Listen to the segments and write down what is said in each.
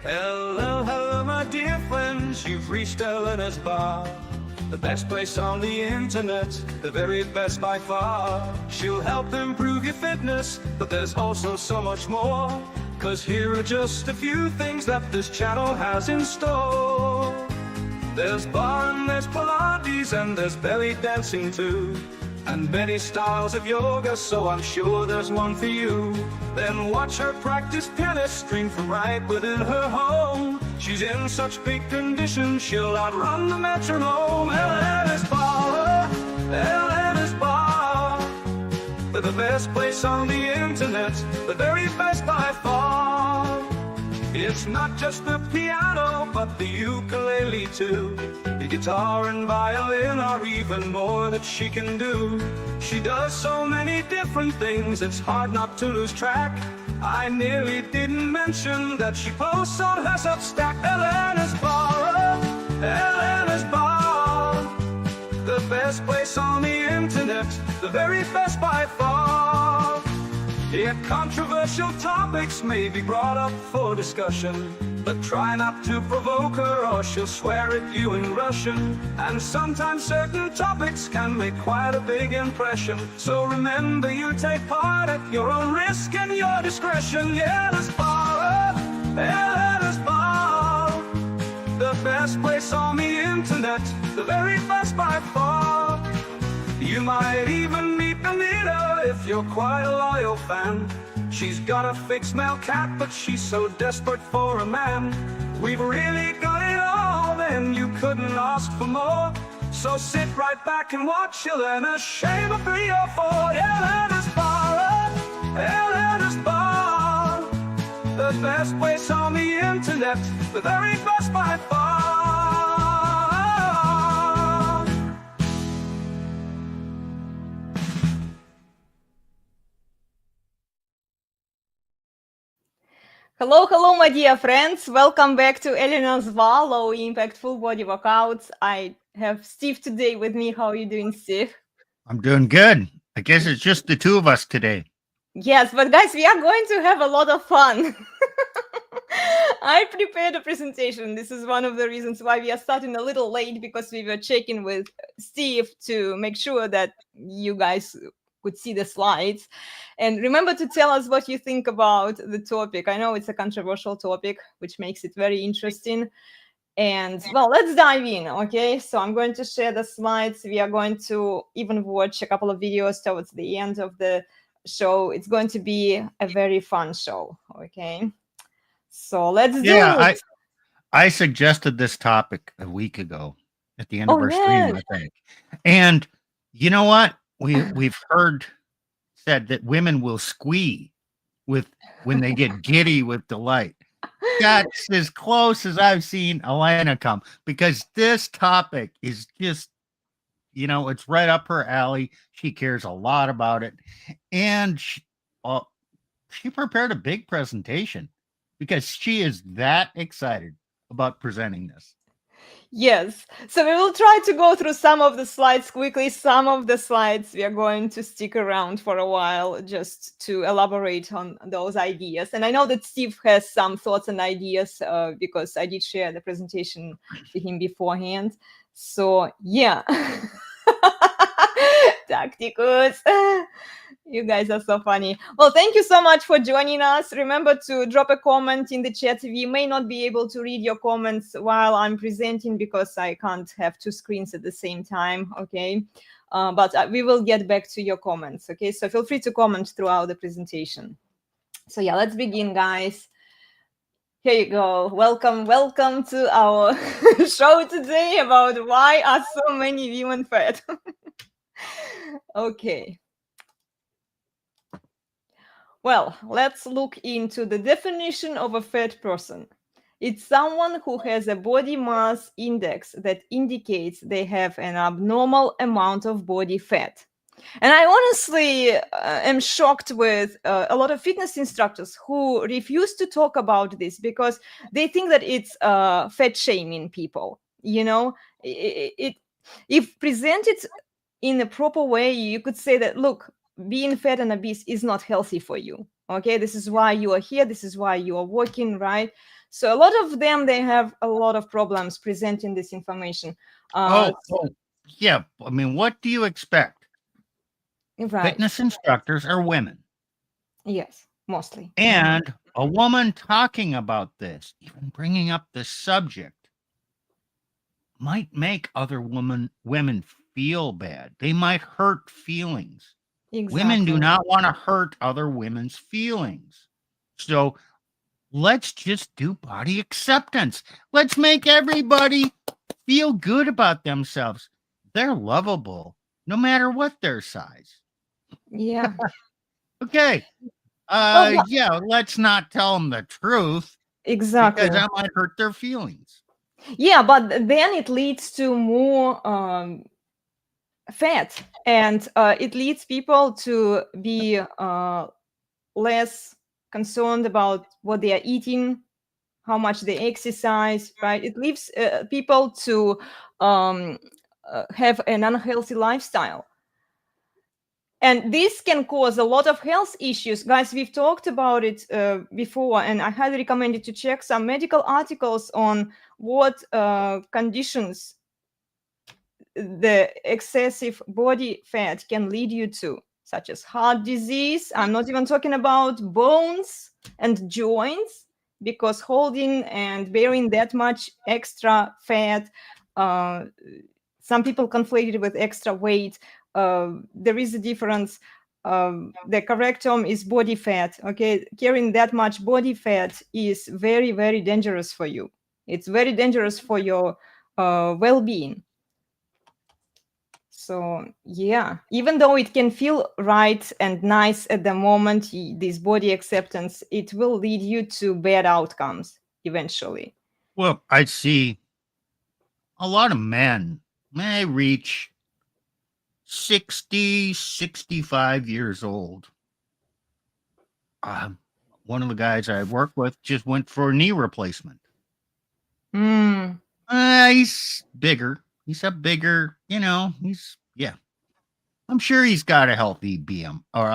Hello, hello, my dear friends, you've reached Elena's bar. The best place on the internet, the very best by far. She'll help improve your fitness, but there's also so much more. 'Cause here are just a few things that this channel has in store. There's Barre and there's Pilates and there's belly dancing too. And many styles of yoga, so I'm sure there's one for you. Then watch her practice pianist stream from right within her home. She's in such big condition, she'll outrun the metronome. Elena's Barre, Elena's Barre. They're the best place on the internet, the very best by far. It's not just the piano, but the ukulele too. The guitar and violin are even more that she can do. She does so many different things, it's hard not to lose track. I nearly didn't mention that she posts on her Substack. Elena's Barre, Elena's Barre. The best place on the internet, the very best by far. Yet controversial topics may be brought up for discussion, but try not to provoke her or she'll swear at you in Russian. And sometimes certain topics can make quite a big impression. So remember, you take part at your own risk and your discretion. Yeah, Elena's Barre, Elena's Barre. The best place on the internet, the very best by far. You might even meet Elena if you're quite a loyal fan. She's got a fixed male cat, but she's so desperate for a man. We've really got it all, and you couldn't ask for more. So sit right back and watch Elena shave a 3 or 4. Elena's Barre, Elena's Barre. The best place on the internet, the very best by far. Hello, hello, my dear friends. Welcome back to Elena's Barre, low impact full body workouts. I have Steve today with me. How are you doing, Steve? I'm doing good. I guess it's just the two of us today. Yes, but guys, we are going to have a lot of fun. I prepared a presentation. This is one of the reasons why we are starting a little late, because we were checking with Steve to make sure that you guys could see the slides. And remember to tell us what you think about the topic. I know it's a controversial topic, which makes it very interesting. And well, let's dive in, okay? So I'm going to share the slides. We are going to even watch a couple of videos towards the end of the show. It's going to be a very fun show, okay? So let's do it. I suggested this topic a week ago at the end of our stream, I think. And you know what? We've heard said that women will squee when they get giddy with delight. That's as close as I've seen Elena come, because this topic is just, you know, it's right up her alley. She cares a lot about it. And she prepared a big presentation because she is that excited about presenting this. Yes, so we will try to go through some of the slides quickly. Some of the slides we are going to stick around for a while just to elaborate on those ideas. And I know that Steve has some thoughts and ideas because I did share the presentation to him beforehand. So yeah, tacticus. You guys are so funny. Well, thank you so much for joining us. Remember to drop a comment in the chat. We may not be able to read your comments while I'm presenting because I can't have two screens at the same time, okay? But we will get back to your comments, okay? So feel free to comment throughout the presentation. So yeah, let's begin, guys. Here you go. Welcome to our show today about why are so many women fat. Okay. Well, let's look into the definition of a fat person. It's someone who has a body mass index that indicates they have an abnormal amount of body fat. And I honestly am shocked with a lot of fitness instructors who refuse to talk about this because they think that it's fat shaming people. You know, if presented in a proper way, you could say that, look, being fat and obese is not healthy for you. Okay, this is why you are here. This is why you are working, right? So a lot of them, they have a lot of problems presenting this information. Yeah. I mean, what do you expect? Right. Fitness instructors are women. Yes, mostly. And a woman talking about this, even bringing up this subject, might make other women feel bad. They might hurt feelings. Exactly. Women do not want to hurt other women's feelings. So let's just do body acceptance. Let's make everybody feel good about themselves. They're lovable no matter what their size. Yeah. Okay. Well, Yeah, let's not tell them the truth exactly. because that might hurt their feelings. Yeah, but then it leads to more fat, and it leads people to be less concerned about what they are eating, how much they exercise, right? It leaves people to have an unhealthy lifestyle. And this can cause a lot of health issues. Guys, we've talked about it before, and I highly recommend you to check some medical articles on what conditions the excessive body fat can lead you to, such as heart disease. I'm not even talking about bones and joints, because holding and bearing that much extra fat, some people conflate it with extra weight. There is a difference. The correct term is body fat. Okay, carrying that much body fat is very, very dangerous for you. It's very dangerous for your well-being. So yeah, even though it can feel right and nice at the moment, this body acceptance, it will lead you to bad outcomes eventually. Well, I see a lot of men may reach 60, 65 years old. One of the guys I work with just went for a knee replacement. Mm. He's bigger. He's a bigger, yeah. I'm sure he's got a healthy BM or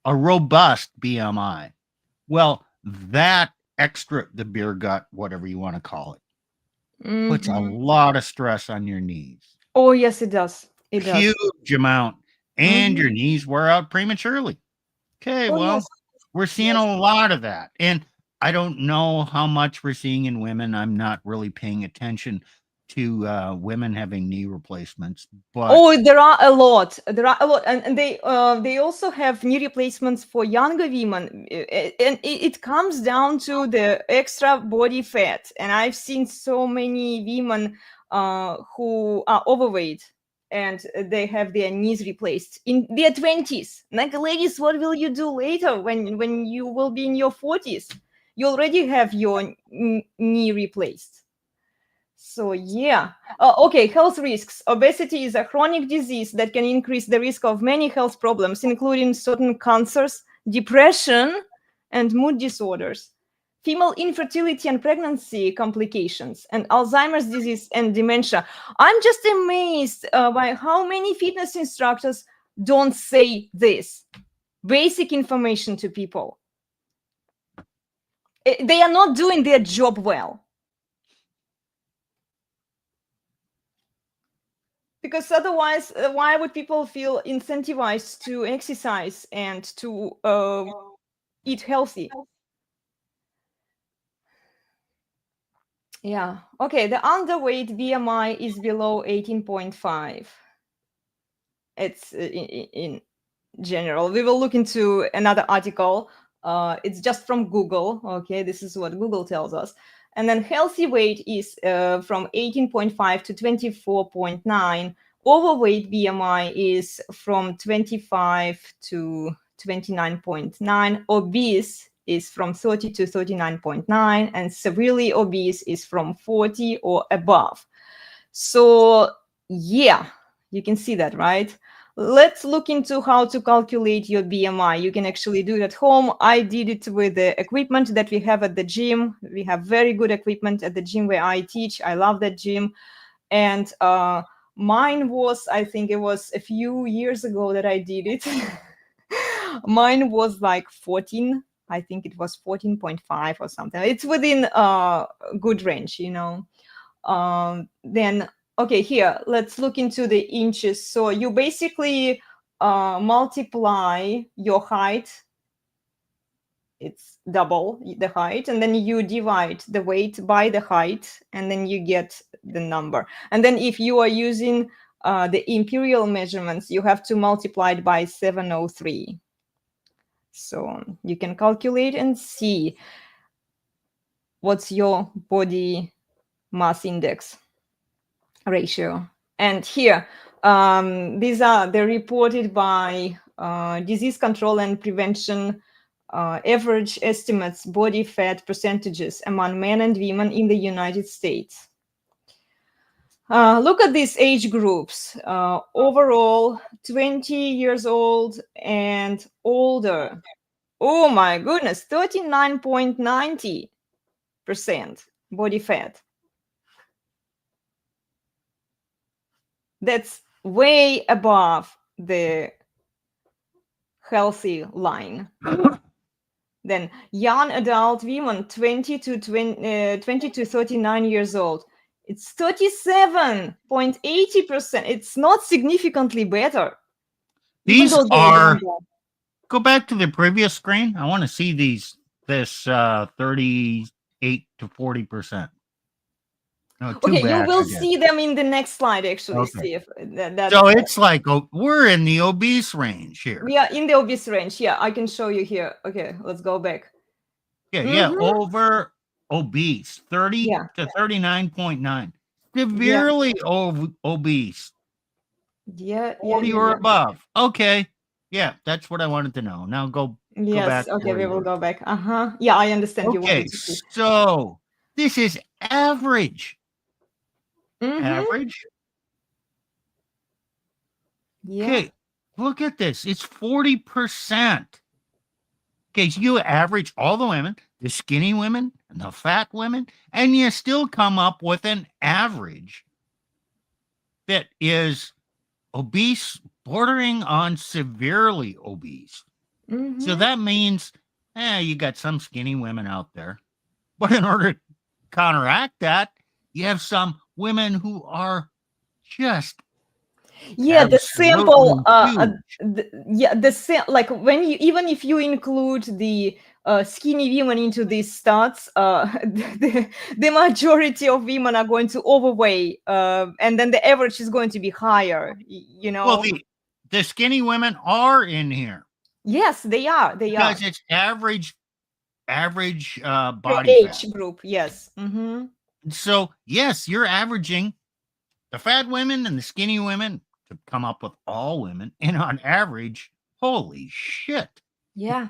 a robust BMI. Well, that extra, the beer gut, whatever you want to call it, puts a lot of stress on your knees. Oh, yes, it does. It does. Huge amount. And your knees wear out prematurely. Okay, well, yes. we're seeing a lot of that. And I don't know how much we're seeing in women. I'm not really paying attention to women having knee replacements. But Oh, there are a lot. There are a lot, and they also have knee replacements for younger women, and it comes down to the extra body fat. And I've seen so many women who are overweight, and they have their knees replaced in their 20s. Like, ladies, what will you do later when you will be in your 40s? You already have your knee replaced. So yeah. Okay, health risks. Obesity is a chronic disease that can increase the risk of many health problems, including certain cancers, depression, and mood disorders, female infertility and pregnancy complications, and Alzheimer's disease and dementia. I'm just amazed by how many fitness instructors don't say this basic information to people. They are not doing their job well. Because otherwise, why would people feel incentivized to exercise and to eat healthy? Yeah. Okay. The underweight BMI is below 18.5. It's in general. We will look into another article. It's just from Google. Okay. This is what Google tells us. And then healthy weight is from 18.5 to 24.9. Overweight BMI is from 25 to 29.9. Obese is from 30 to 39.9. And severely obese is from 40 or above. So yeah, you can see that, right? Let's look into how to calculate your BMI. You can actually do it at home. I did it with the equipment that we have at the gym. We have very good equipment at the gym where I teach. I love that gym. And mine was, I think it was a few years ago that I did it. Mine was like 14. I think it was 14.5 or something. It's within good range, you know. Then, okay, here, let's look into the inches. So you basically multiply your height. It's double the height, and then you divide the weight by the height, and then you get the number. And then if you are using the imperial measurements, you have to multiply it by 703. So you can calculate and see what's your body mass index ratio. And here, these are they're reported by Disease Control and Prevention average estimates body fat percentages among men and women in the United States. Look at these age groups. Overall, 20 years old and older. Oh my goodness, 39.90% body fat. That's way above the healthy line. Then young adult women, 20 to 39 years old, it's 37.80%. It's not significantly better. These are, go back to the previous screen. I want to see this 38 to 40%. No, okay, you will see them in the next slide, actually, okay. Steve. So it's like, we're in the obese range here. We are in the obese range. Yeah, I can show you here. Okay, let's go back. Yeah, over obese, 30 to 39.9. Severely obese. Yeah, 40 or above. Okay. Yeah, that's what I wanted to know. Now go back. Okay, we will go back. Yeah, I understand you wanted to see. So this is average. Average. Yeah. Okay, look at this. It's 40%. Okay, so you average all the women, the skinny women and the fat women, and you still come up with an average that is obese, bordering on severely obese. So that means, you got some skinny women out there. But in order to counteract that, you have some women who are just the sample like when you, even if you include the skinny women into these stats, the majority of women are going to overweight, and then the average is going to be higher, you know. Well, the skinny women are in here. Yes, they are. Because it's average body age fat group. Yes. So yes, you're averaging the fat women and the skinny women to come up with all women, and on average, holy shit. Yeah,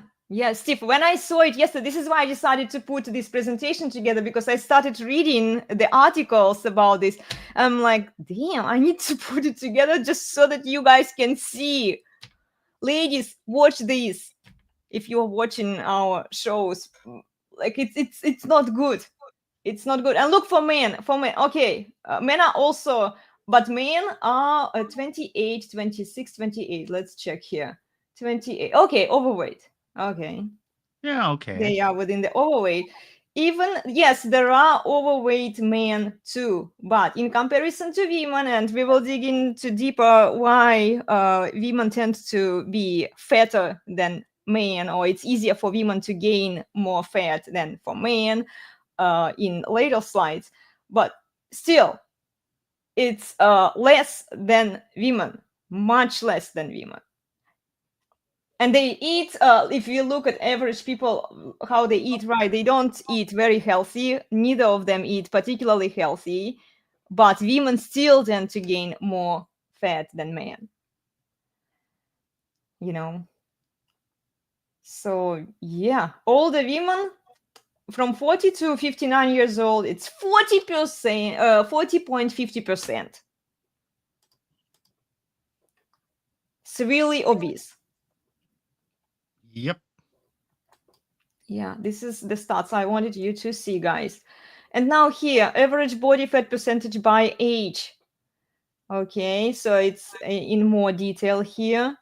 Steve, when I saw it yesterday, this is why I decided to put this presentation together, because I started reading the articles about this. I'm like, damn, I need to put it together just so that you guys can see. Ladies, watch this. If you're watching our shows, like it's not good. It's not good. And look for men. Okay, men are also, but men are 28, 26, 28. Let's check here. 28. Okay, overweight. Okay. Yeah, okay. They are within the overweight. Even, yes, there are overweight men too, but in comparison to women, and we will dig into deeper why women tend to be fatter than men, or it's easier for women to gain more fat than for men in later slides. But still, it's less than women, much less than women. And they eat, if you look at average people, how they eat, right, they don't eat very healthy. Neither of them eat particularly healthy, but women still tend to gain more fat than men. You know? So, yeah, older women from 40 to 59 years old, it's 40%, 40.50%. Severely obese. Yep. Yeah, this is the stats I wanted you to see, guys. And now here, average body fat percentage by age. Okay, so it's in more detail here.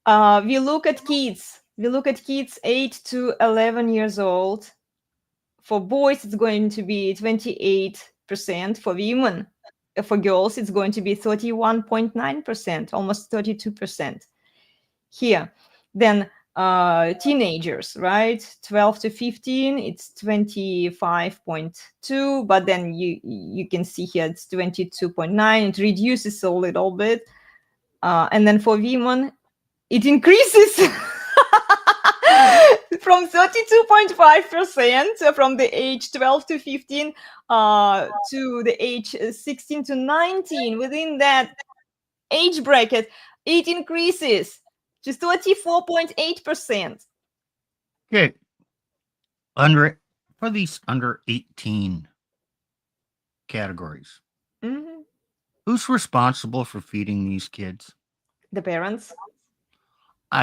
We look at kids. We look at kids 8 to 11 years old. For boys, it's going to be 28%. For women, for girls, it's going to be 31.9%, almost 32%. Here, then teenagers, right? 12 to 15, it's 25.2, but then you can see here it's 22.9. It reduces a little bit. And then for women, it increases from 32.5% from the age 12 to 15 to the age 16 to 19. Within that age bracket, it increases to 34.8%. Okay. For these under 18 categories, Mhm. who's responsible for feeding these kids? The parents.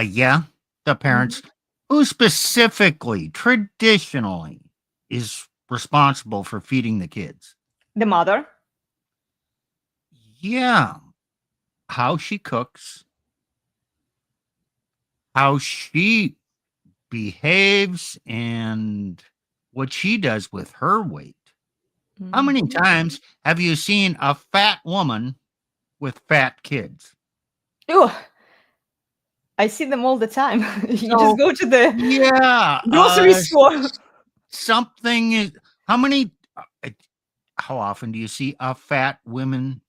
Yeah, the parents. Who specifically, traditionally, is responsible for feeding the kids? The mother. Yeah. How she cooks, how she behaves, and what she does with her weight. How many Mhm. times have you seen a fat woman with fat kids? Oh, I see them all the time. You just So, go to the yeah, grocery store. something is. How many? How often do you see a fat woman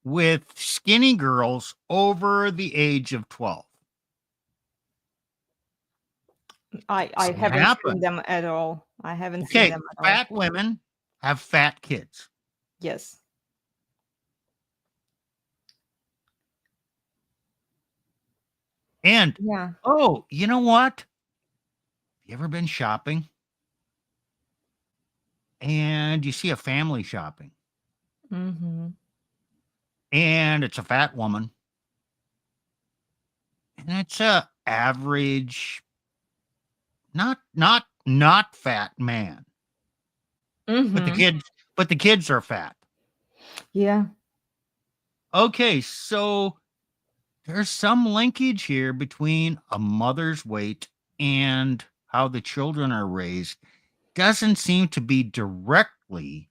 with skinny girls over the age of 12? I Doesn't haven't seen happen. them at all. I haven't seen Okay, them at all. fat women have fat kids. Yes. And Yeah. oh, you know what? You ever been shopping and you see a family shopping Mm-hmm. and it's a fat woman and it's a average, not fat man, but the Mm-hmm. kids but the kids are fat. Yeah. Okay, so there's some linkage here between a mother's weight and how the children are raised. Doesn't seem to be directly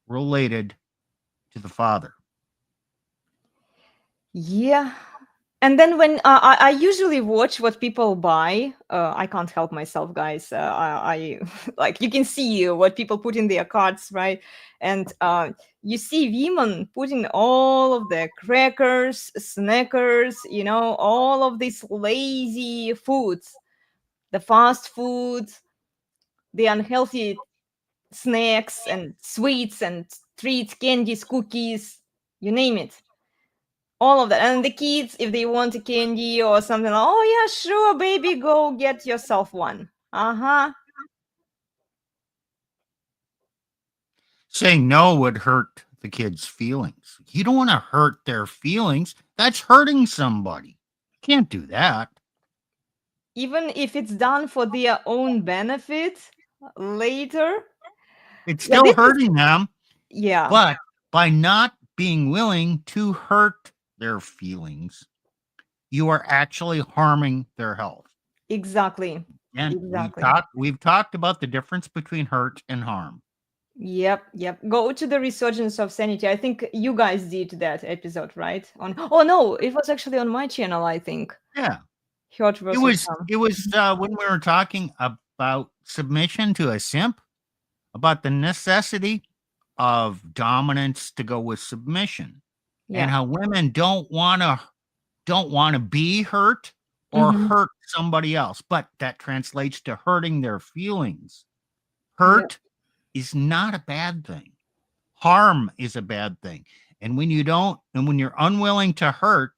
related to the father. Yeah. And then when I usually watch what people buy, I can't help myself, guys. I like you can see what people put in their carts, right? And you see women putting all of the crackers, snackers, all of these lazy foods, the fast foods, the unhealthy snacks and sweets and treats, candies, cookies, you name it. All of that. And the kids, if they want a candy or something, oh yeah, sure, baby, go get yourself one. Uh-huh. Saying no would hurt the kids' feelings. You don't want to hurt their feelings. That's hurting somebody. You can't do that. Even if it's done for their own benefit later. It's Yeah, still this is hurting them, yeah, but by not being willing to hurt their feelings, you are actually harming their health. exactly. And Exactly. we've talked about the difference between hurt and harm. Yep, yep. Go to the Resurgence of Sanity. I think you guys did that episode, right? Oh no, it was actually on my channel, I think. Yeah. Hurt It versus was harm. it was when we were talking about submission to a simp, about the necessity of dominance to go with submission, and Yeah. how women don't want to be hurt or Mm-hmm. hurt somebody else, but that translates to hurting their feelings. Yeah. Hurt is not a bad thing. Harm is a bad thing. And when you're unwilling to hurt,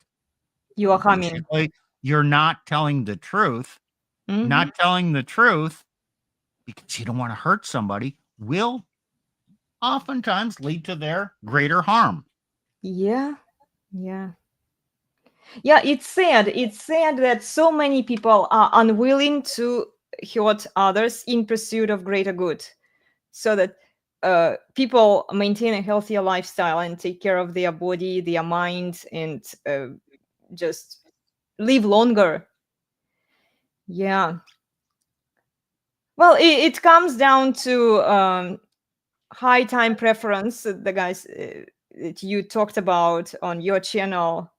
You are coming. basically you're not telling the truth. Mm-hmm. Not telling the truth because you don't want to hurt somebody will oftentimes lead to their greater harm. Yeah. Yeah. Yeah, it's sad. It's sad that so many people are unwilling to hurt others in pursuit of greater good, so that people maintain a healthier lifestyle and take care of their body, their mind, and just live longer. Yeah. Well, it comes down to high time preference, the guys that you talked about on your channel,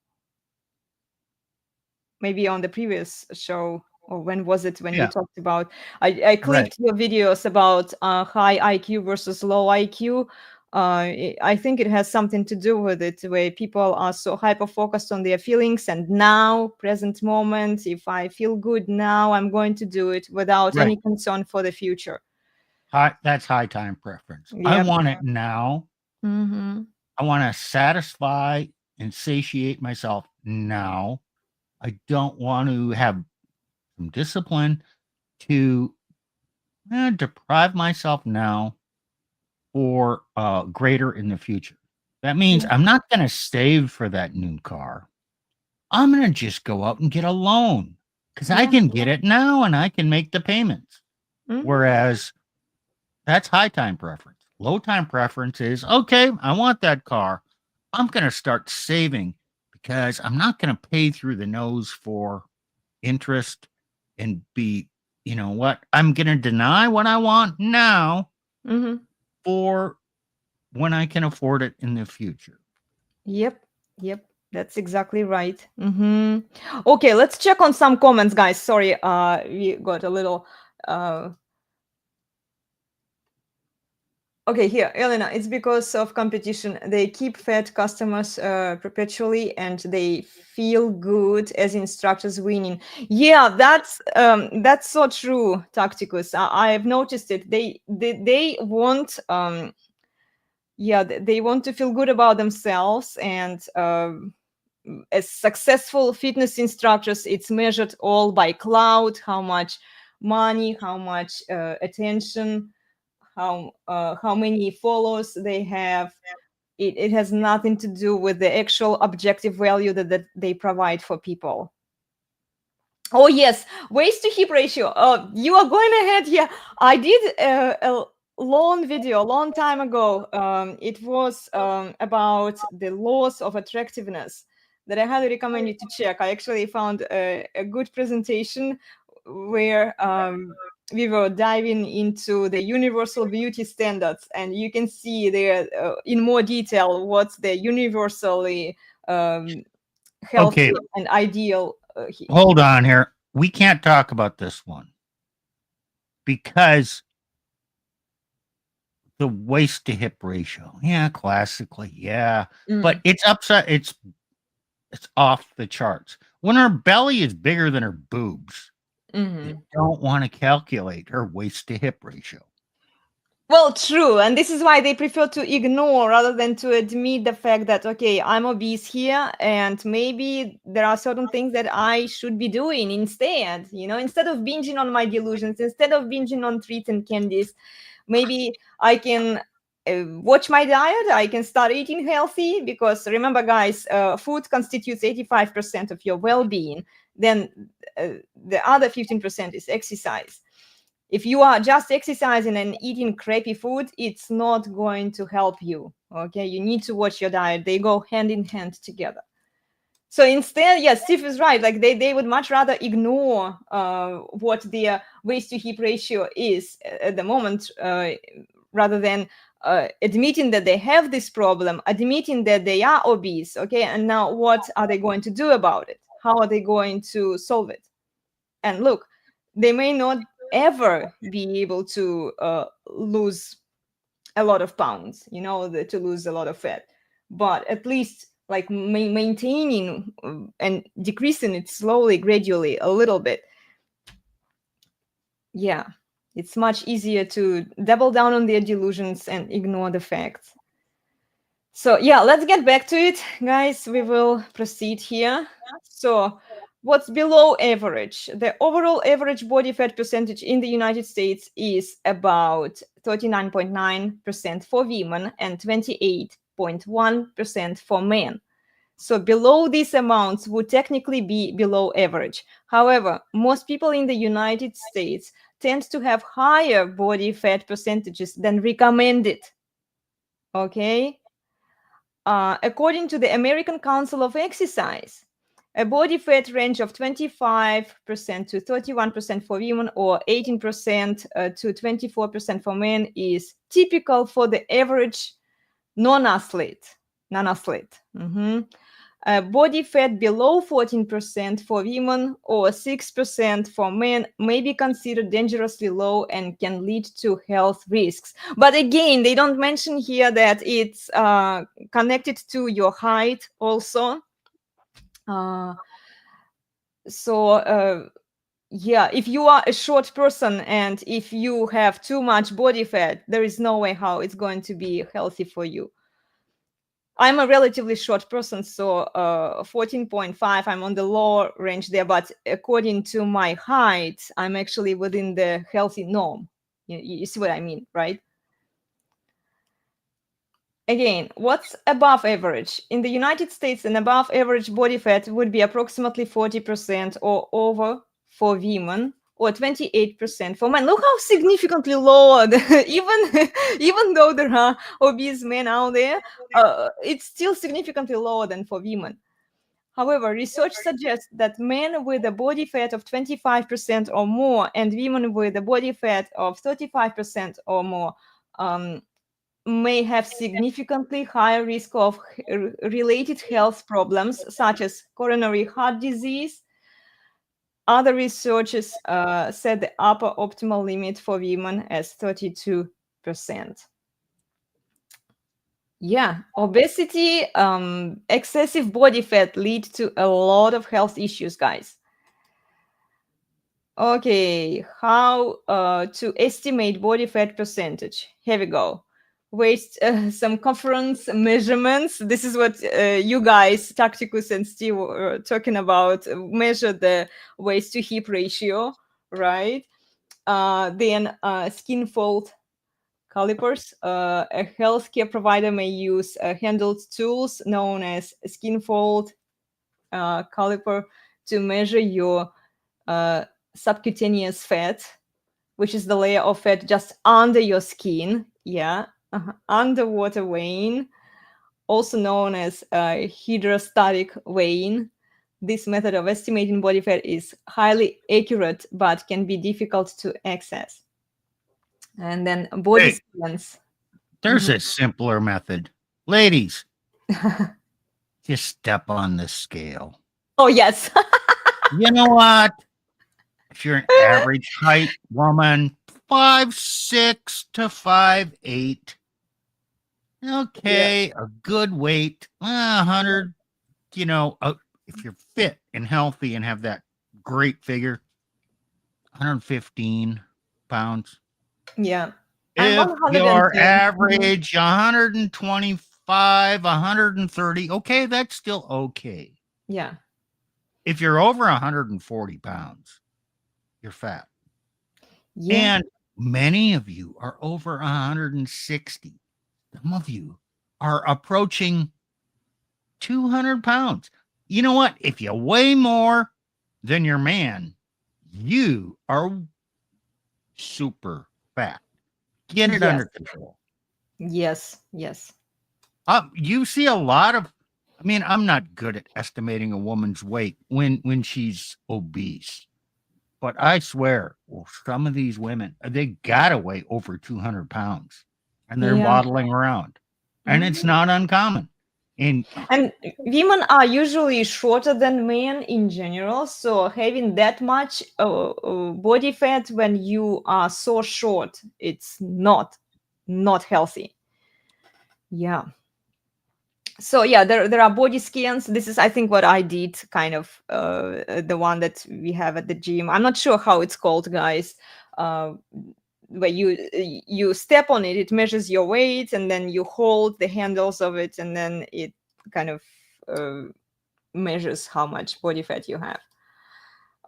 maybe on the previous show, or when was it when you talked about, I clicked your videos about high IQ versus low IQ. I think it has something to do with it, where people are so hyper focused on their feelings and now, present moment. If I feel good now, I'm going to do it without any concern for the future. That's high time preference. Yep. I want it now. Mm-hmm. I want to satisfy and satiate myself now. I don't want to have some discipline to deprive myself now for greater in the future. That means I'm not going to save for that new car. I'm going to just go out and get a loan because I can get it now and I can make the payments. Mm-hmm. Whereas that's high time preference. Low time preference is, okay, I want that car. I'm going to start saving because I'm not going to pay through the nose for interest and be, you know what? I'm going to deny what I want now for when I can afford it in the future. Yep. That's exactly right. Okay, let's check on some comments, guys. Sorry, we got a little... Okay, here, Elena, it's because of competition. They keep fat customers perpetually and they feel good as instructors winning. Yeah, that's so true, Tacticus. I've noticed it. They want... they want to feel good about themselves, and as successful fitness instructors, it's measured all by clout, how much money, how much attention, how many followers they have. It has nothing to do with the actual objective value that they provide for people. Oh yes, waist to hip ratio. You are going ahead here. I did a long video a long time ago. It was about the laws of attractiveness that I highly recommend you to check. I actually found a good presentation where we were diving into the universal beauty standards, and you can see there in more detail what's the universally healthy and ideal. Hold on here. We can't talk about this one because the waist to hip ratio. Yeah, classically, yeah. But it's upside, it's off the charts. When her belly is bigger than her boobs, you don't want to calculate her waist to hip ratio. Well, true. And this is why they prefer to ignore rather than to admit the fact that, okay, I'm obese here, and maybe there are certain things that I should be doing instead. You know, instead of binging on my delusions, instead of binging on treats and candies, maybe I can watch my diet. I can start eating healthy, because remember, guys, food constitutes 85% of your well-being. Then the other 15% is exercise. If you are just exercising and eating crappy food, it's not going to help you. Okay, you need to watch your diet. They go hand in hand together. So instead, yes, Steve is right. Like they would much rather ignore what their waist to hip ratio is at the moment, rather than admitting that they have this problem, admitting that they are obese. Okay, and now what are they going to do about it? How are they going to solve it? And look, they may not ever be able to lose a lot of pounds, you know, to lose a lot of fat, but at least like maintaining and decreasing it slowly, gradually, a little bit. Yeah, it's much easier to double down on their delusions and ignore the facts. So yeah, let's get back to it, guys. We will proceed here. So what's below average? The overall average body fat percentage in the United States is about 39.9% for women and 28.1% for men. So below these amounts would technically be below average. However, most people in the United States tend to have higher body fat percentages than recommended. Okay? According to the American Council of Exercise, a body fat range of 25% to 31% for women or 18% to 24% for men is typical for the average non-athlete. Body fat below 14% for women or 6% for men may be considered dangerously low and can lead to health risks. But again, they don't mention here that it's connected to your height also. Yeah, if you are a short person and if you have too much body fat, there is no way how it's going to be healthy for you. I'm a relatively short person, so 14.5, I'm on the lower range there, but according to my height, I'm actually within the healthy norm. You see what I mean, right? Again, what's above average? In the United States, an above average body fat would be approximately 40% or over for women, or 28% for men. Look how significantly lower, even though there are obese men out there, it's still significantly lower than for women. However, research suggests that men with a body fat of 25% or more and women with a body fat of 35% or more may have significantly higher risk of related health problems such as coronary heart disease. Other researchers set the upper optimal limit for women as 32%. Yeah, obesity, excessive body fat lead to a lot of health issues, guys. Okay, how to estimate body fat percentage? Here we go. Waist circumference measurements. This is what you guys, Tacticus and Steve, were talking about. Measure the waist to hip ratio, right? Then skin fold calipers. A healthcare provider may use handled tools known as skin fold caliper to measure your subcutaneous fat, which is the layer of fat just under your skin. Yeah, underwater weighing, also known as hydrostatic weighing. This method of estimating body fat is highly accurate, but can be difficult to access. And then body scans. There's a simpler method. Ladies, just step on the scale. Oh, yes. You know what? If you're an average height woman, 5'6" to 5'8", okay, a good weight, 100, if you're fit and healthy and have that great figure, 115 pounds. Yeah. If you're average 125, 130, okay, that's still okay. Yeah. If you're over 140 pounds, you're fat. Yeah. And many of you are over 160. Some of you are approaching 200 pounds. You know what? If you weigh more than your man, you are super fat. Get it under control. Yes. Yes. You see a lot of, I'm not good at estimating a woman's weight when she's obese. But I swear, some of these women, they gotta weigh over 200 pounds and they're waddling around. And it's not uncommon. And women are usually shorter than men in general. So having that much body fat when you are so short, it's not healthy. Yeah. So yeah, there are body scans. This is, I think, what I did, kind of the one that we have at the gym. I'm not sure how it's called, guys. Where you step on it, it measures your weight, and then you hold the handles of it, and then it kind of measures how much body fat you have.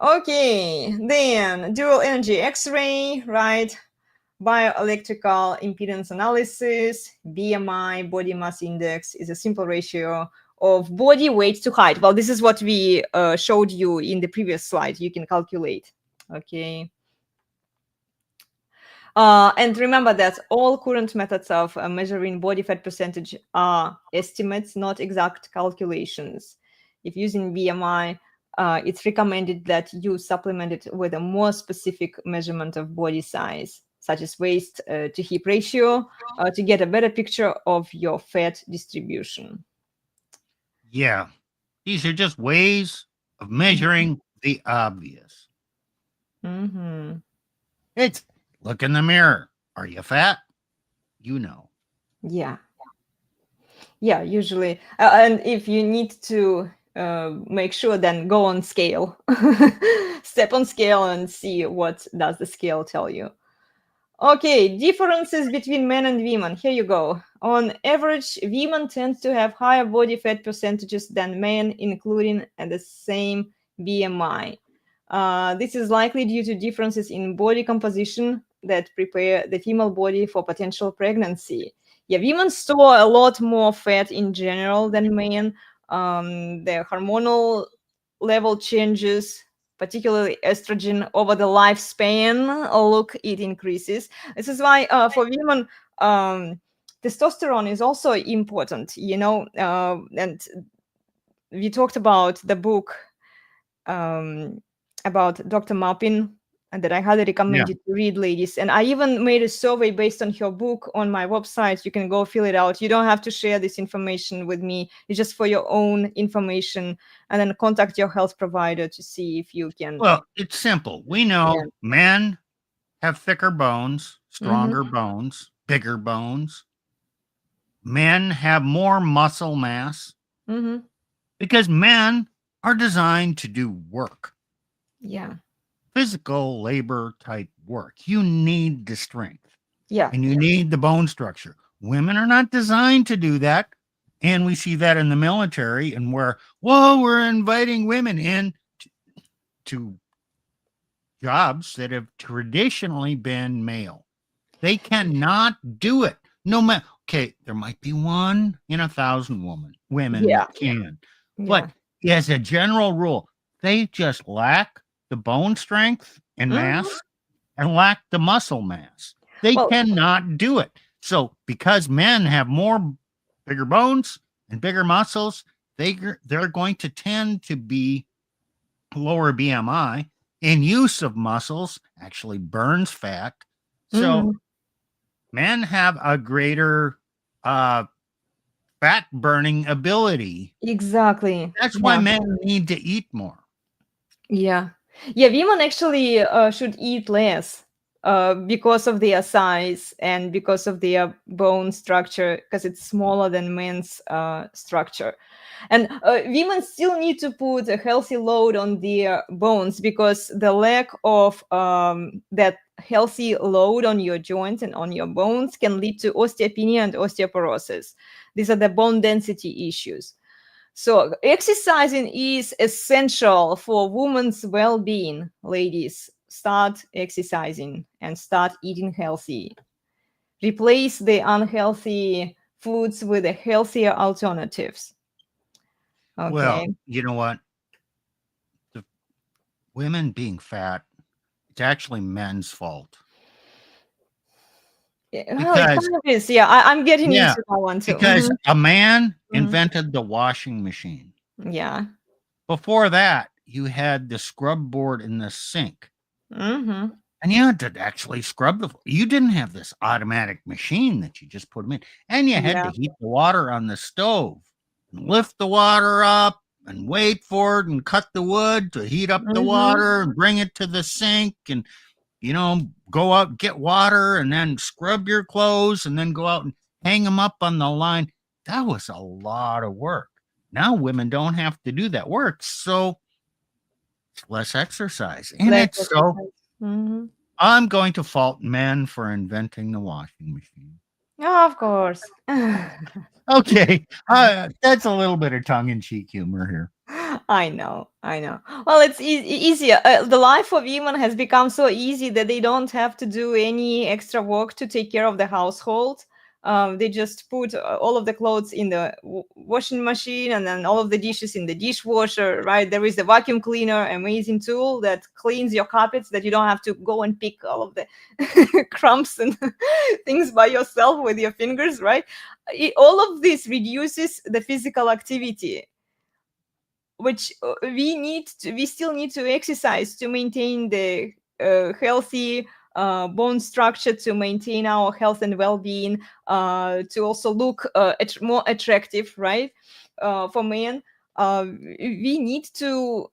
Okay, then dual energy X-ray, right? Bioelectrical impedance analysis, BMI, body mass index, is a simple ratio of body weight to height. Well, this is what we showed you in the previous slide. You can calculate. Okay. And remember that all current methods of measuring body fat percentage are estimates, not exact calculations. if using BMI, it's recommended that you supplement it with a more specific measurement of body size, such as waist to hip ratio, to get a better picture of your fat distribution. Yeah. These are just ways of measuring the obvious. Mm-hmm. It's look in the mirror. Are you fat? You know. Yeah. Yeah, usually. And if you need to make sure, then go on scale. Step on scale and see what does the scale tell you. Okay, differences between men and women. Here you go. On average, women tend to have higher body fat percentages than men, including at the same BMI. This is likely due to differences in body composition that prepare the female body for potential pregnancy. Yeah, women store a lot more fat in general than men. Their hormonal level changes, particularly estrogen, over the lifespan. Look, it increases. This is why for women, testosterone is also important, and we talked about the book about Dr. Maupin, and that I highly recommend you to read, ladies. And I even made a survey based on her book on my website. You can go fill it out. You don't have to share this information with me. It's just for your own information. And then contact your health provider to see if you can. Well, it's simple. We know men have thicker bones, stronger bones, bigger bones. Men have more muscle mass because men are designed to do work. Yeah. Physical labor type work. You need the strength. Yeah. And you need the bone structure. Women are not designed to do that. And we see that in the military, and where, we're inviting women in to jobs that have traditionally been male. They cannot do it. No matter, okay, there might be 1 in 1,000 women that can. But as a general rule, they just lack the bone strength and mass and lack the muscle mass. They cannot do it. So because men have bigger bones and bigger muscles, they're going to tend to be lower BMI, and use of muscles actually burns fat. So men have a greater fat burning ability. Exactly. That's why men need to eat more. Yeah. Yeah, women actually should eat less because of their size and because of their bone structure, because it's smaller than men's structure. And women still need to put a healthy load on their bones, because the lack of that healthy load on your joints and on your bones can lead to osteopenia and osteoporosis. These are the bone density issues. So exercising is essential for women's well-being. Ladies, start exercising and start eating healthy. Replace the unhealthy foods with the healthier alternatives. Okay. Well, you know what? The women being fat, it's actually men's fault. Well, it kind of is. Yeah, I'm getting into that one too. Because a man invented the washing machine. Yeah. Before that, you had the scrub board in the sink. And you had to actually scrub the floor. You didn't have this automatic machine that you just put them in. And you had to heat the water on the stove and lift the water up and wait for it and cut the wood to heat up the water and bring it to the sink and, go out, get water and then scrub your clothes and then go out and hang them up on the line. That was a lot of work. Now women don't have to do that work. So it's less exercise. And it's so... I'm going to fault men for inventing the washing machine. Oh, of course. Okay. That's a little bit of tongue-in-cheek humor here. I know. Well, it's easier. The life of women has become so easy that they don't have to do any extra work to take care of the household. They just put all of the clothes in the washing machine and then all of the dishes in the dishwasher, right? There is the vacuum cleaner, amazing tool that cleans your carpets, that you don't have to go and pick all of the crumbs and things by yourself with your fingers, right? All of this reduces the physical activity. which we still need to exercise to maintain the healthy bone structure, to maintain our health and well-being, to also look more attractive, right? For men, we need to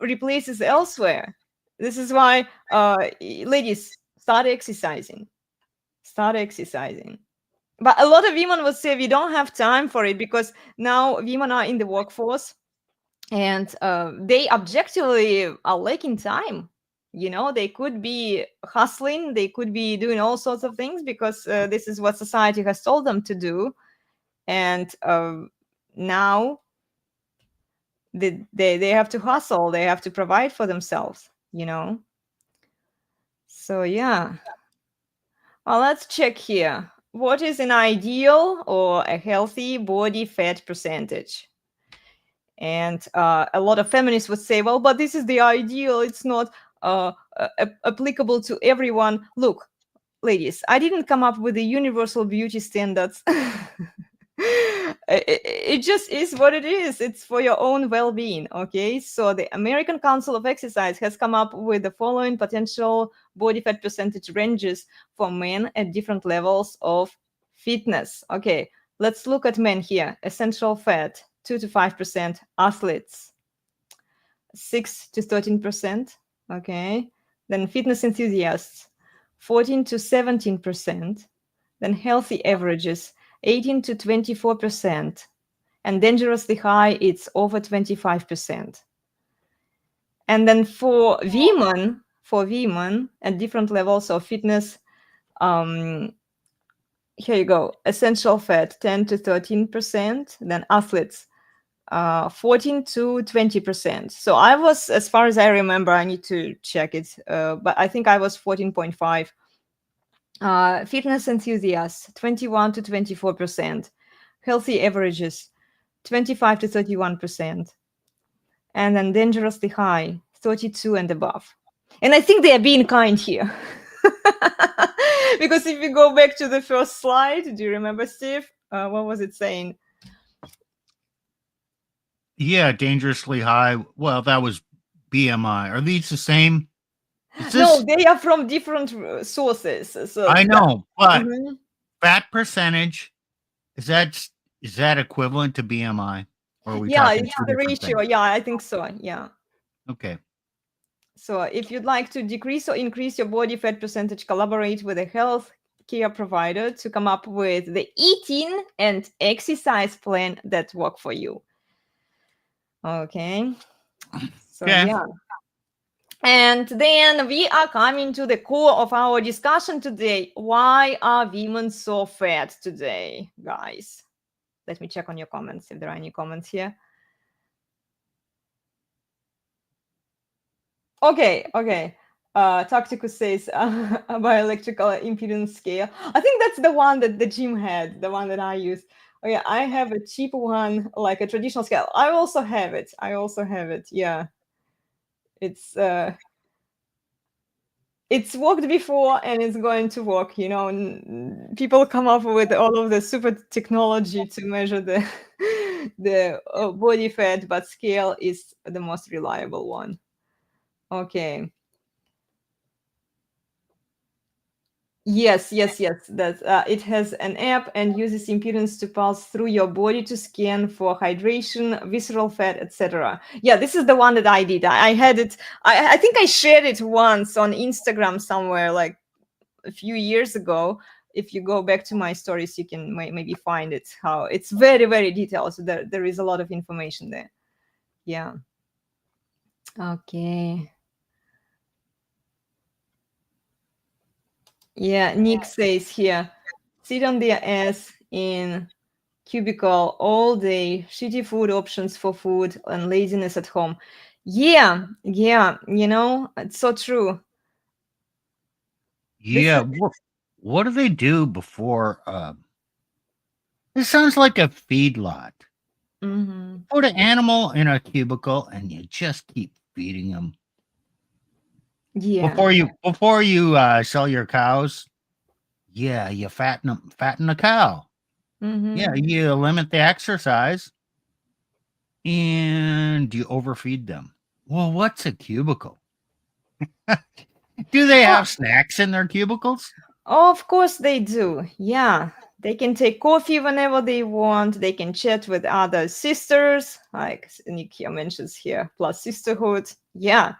replace this elsewhere. This is why, ladies, start exercising. Start exercising. But a lot of women would say we don't have time for it because now women are in the workforce, and they objectively are lacking time. They could be hustling, they could be doing all sorts of things because this is what society has told them to do. And now they have to hustle, they have to provide for themselves. So yeah. Well, let's check here. What is an ideal or a healthy body fat percentage? And a lot of feminists would say, well, but this is the ideal. It's not applicable to everyone. Look, ladies, I didn't come up with the universal beauty standards. It just is what it is. It's for your own well-being. Okay, so the American Council of Exercise has come up with the following potential body fat percentage ranges for men at different levels of fitness. Okay, let's look at men here. Essential fat, 2 to 5%. Athletes, 6 to 13%. Okay, then fitness enthusiasts, 14 to 17%. Then healthy averages, 18 to 24%, and dangerously high, it's over 25%. And then for women at different levels of fitness, here you go, essential fat, 10 to 13%, then athletes, 14 to 20%. So I was, as far as I remember, I need to check it, but I think I was 14.5. Fitness enthusiasts, 21 to 24%. Healthy averages, 25 to 31%. And then dangerously high, 32 and above. And I think they are being kind here. Because if you go back to the first slide, do you remember, Steve? What was it saying? Yeah, dangerously high. Well, that was BMI. Are these the same? No, they are from different sources. So I know, but fat percentage, is that equivalent to BMI? Or are we talking it's two the different ratio. things? Yeah, I think so. Yeah. Okay. So if you'd like to decrease or increase your body fat percentage, collaborate with a health care provider to come up with the eating and exercise plan that work for you. Okay. So yeah. And then we are coming to the core of our discussion today. Why are women so fat today, guys? Let me check on your comments if there are any comments here. Okay. Tacticus says bioelectrical impedance scale. I think that's the one that the gym had, the one that I use. Oh yeah, I have a cheap one, like a traditional scale. I also have it. Yeah. It's worked before and it's going to work, and people come up with all of the super technology to measure the body fat, but scale is the most reliable one. Okay. Yes. That it has an app and uses impedance to pulse through your body to scan for hydration, visceral fat, etc. Yeah, this is the one that I did. I had it. I think I shared it once on Instagram somewhere, like a few years ago. If you go back to my stories, you can maybe find it. How it's very, very detailed. So there is a lot of information there. Yeah. Okay. Yeah, Nick says here, sit on their ass in cubicle all day, shitty food options for food and laziness at home. Yeah, it's so true. Yeah, what do they do before? This sounds like a feedlot. Put an animal in a cubicle and you just keep feeding them. Yeah. Before you sell your cows, yeah, you fatten a cow. Yeah, you limit the exercise. and you overfeed them. Well, what's a cubicle? Do they have snacks in their cubicles? Of course they do. Yeah. They can take coffee whenever they want. They can chat with other sisters, like Nikia mentions here, plus sisterhood. Yeah.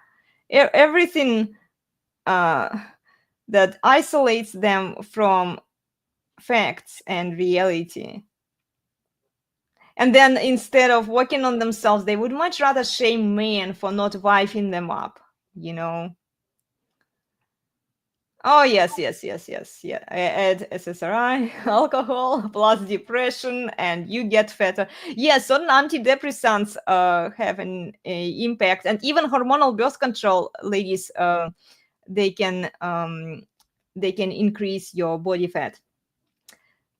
Everything that isolates them from facts and reality. And then instead of working on themselves, they would much rather shame men for not wifing them up, you know? Oh, yes. Yeah. Add SSRI, alcohol, plus depression, and you get fatter. Yes, certain antidepressants have an impact. And even hormonal birth control, ladies, they can increase your body fat.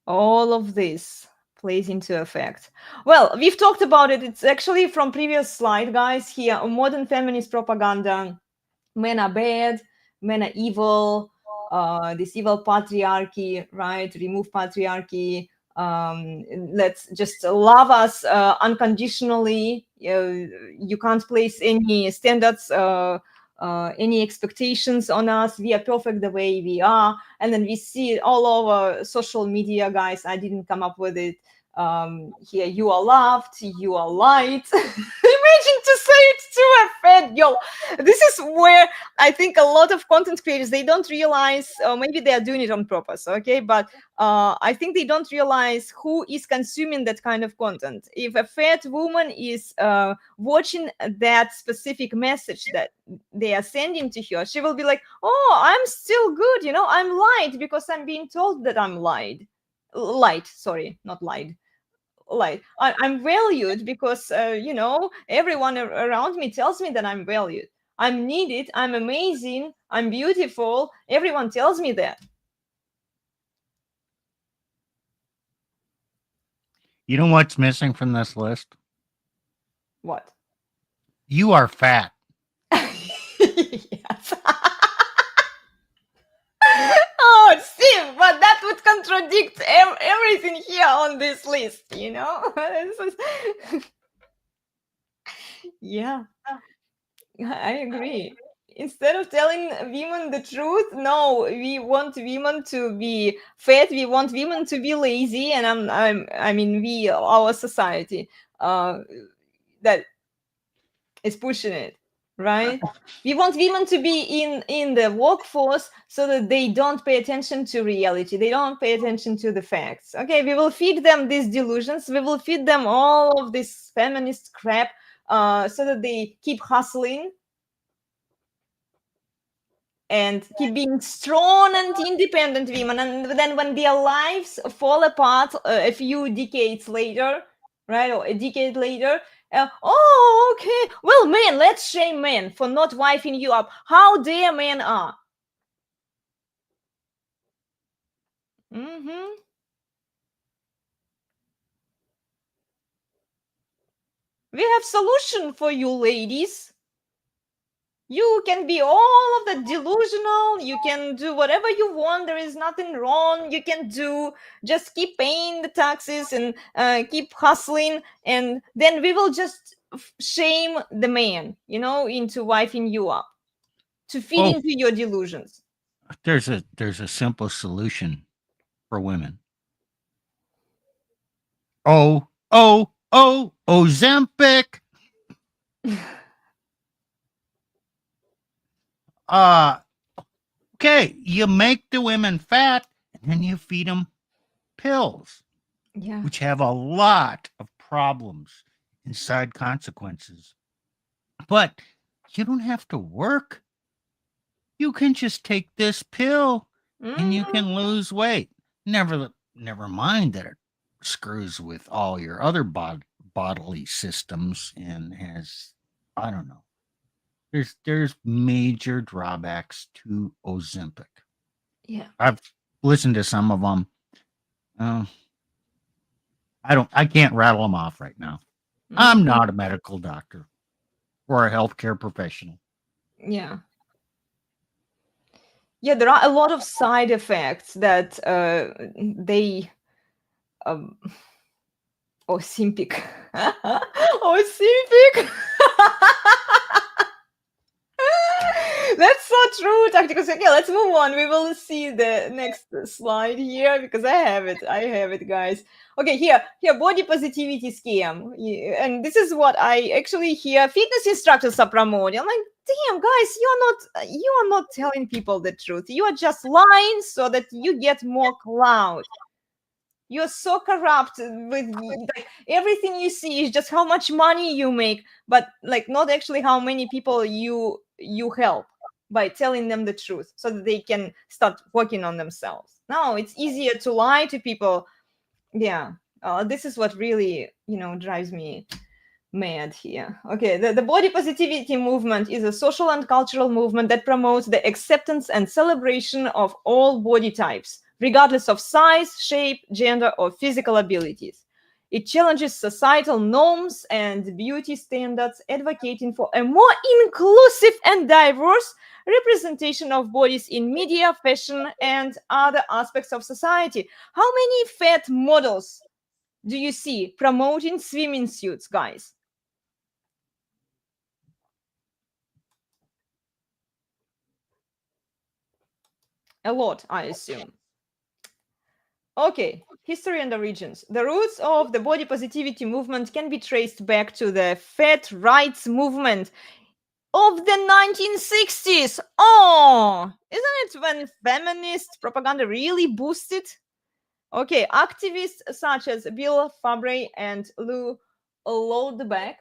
All of this plays into effect. Well, we've talked about it. It's actually from previous slide, guys. Here, modern feminist propaganda. Men are bad, men are evil, this evil patriarchy, right? Remove patriarchy. Let's just love us unconditionally. You can't place any standards, any expectations on us. We are perfect the way we are. And then we see it all over social media, guys. I didn't come up with it. Here, you are loved, you are light. Imagine to say it to a fat girl. This is where I think a lot of content creators, they don't realize, maybe they are doing it on purpose, okay? But I think they don't realize who is consuming that kind of content. If a fat woman is watching that specific message that they are sending to her, she will be like, oh, I'm still good, you know, I'm light because I'm being told that I'm light, sorry, not light. Like I'm valued because you know, everyone around me tells me that I'm valued, I'm needed, I'm amazing, I'm beautiful. Everyone tells me that. You know what's missing from this list? What? You are fat. Yes. Oh, Steve, but that would contradict everything here on this list, you know? Yeah, I agree. Instead of telling women the truth, no, we want women to be fat. We want women to be lazy, and I mean, our society, that is pushing it, right? We want women to be in the workforce so that they don't pay attention to reality. They don't pay attention to the facts. Okay, we will feed them these delusions. We will feed them all of this feminist crap, so that they keep hustling and keep being strong and independent women. And then when their lives fall apart a few decades later, right, or a decade later, oh, okay, well, men, let's shame men for not wifing you up. How dare men are. Mm-hmm. We have solution for you, ladies. You can be all of the delusional. You can do whatever you want. There is nothing wrong. You can do. Just keep paying the taxes and keep hustling. And then we will just shame the man, you know, into wifing you up to feed into your delusions. There's a simple solution for women. Ozempic. Okay, you make the women fat and then you feed them pills, Yeah, which have a lot of problems and side consequences. But you don't have to work. You can just take this pill and you can lose weight. Never mind that it screws with all your other bodily systems and has, I don't know. There's major drawbacks to Ozempic. Yeah. I've listened to some of them. I can't rattle them off right now. I'm not a medical doctor or a healthcare professional. Yeah. Yeah, there are a lot of side effects that they Ozempic. Oh, Civic. That's so true, Tacticus. Okay, let's move on. We will see the next slide here because I have it. I have it, guys. Okay, here, body positivity scam. And this is what I actually hear fitness instructors are promoting. I'm like, damn, guys, you are not telling people the truth. You are just lying so that you get more clout. You're so corrupt with like everything you see is just how much money you make, but like not actually how many people you help by telling them the truth so that they can start working on themselves. No, it's easier to lie to people. Yeah, this is what really drives me mad here. Okay, the body positivity movement is a social and cultural movement that promotes the acceptance and celebration of all body types, regardless of size, shape, gender, or physical abilities. It challenges societal norms and beauty standards, advocating for a more inclusive and diverse representation of bodies in media, fashion, and other aspects of society. How many fat models do you see promoting swimming suits, guys? A lot, I assume. Okay, history and origins. The roots of the body positivity movement can be traced back to the fat rights movement of the 1960s. Oh, isn't it when feminist propaganda really boosted? Okay, activists such as Bill Fabre and Lou Lodebeck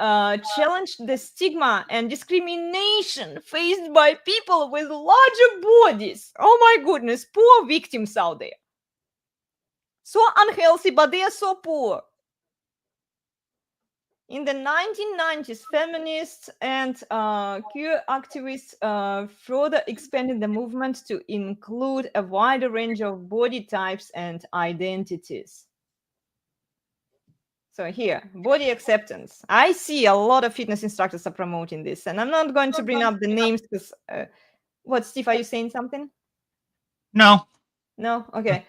challenged the stigma and discrimination faced by people with larger bodies. Oh my goodness, poor victims out there. So unhealthy, but they are so poor. In the 1990s, feminists and queer activists further expanded the movement to include a wider range of body types and identities. So here, body acceptance. I see a lot of fitness instructors are promoting this, and I'm not going to bring up the names because, what, Steve, are you saying something? No. No? Okay.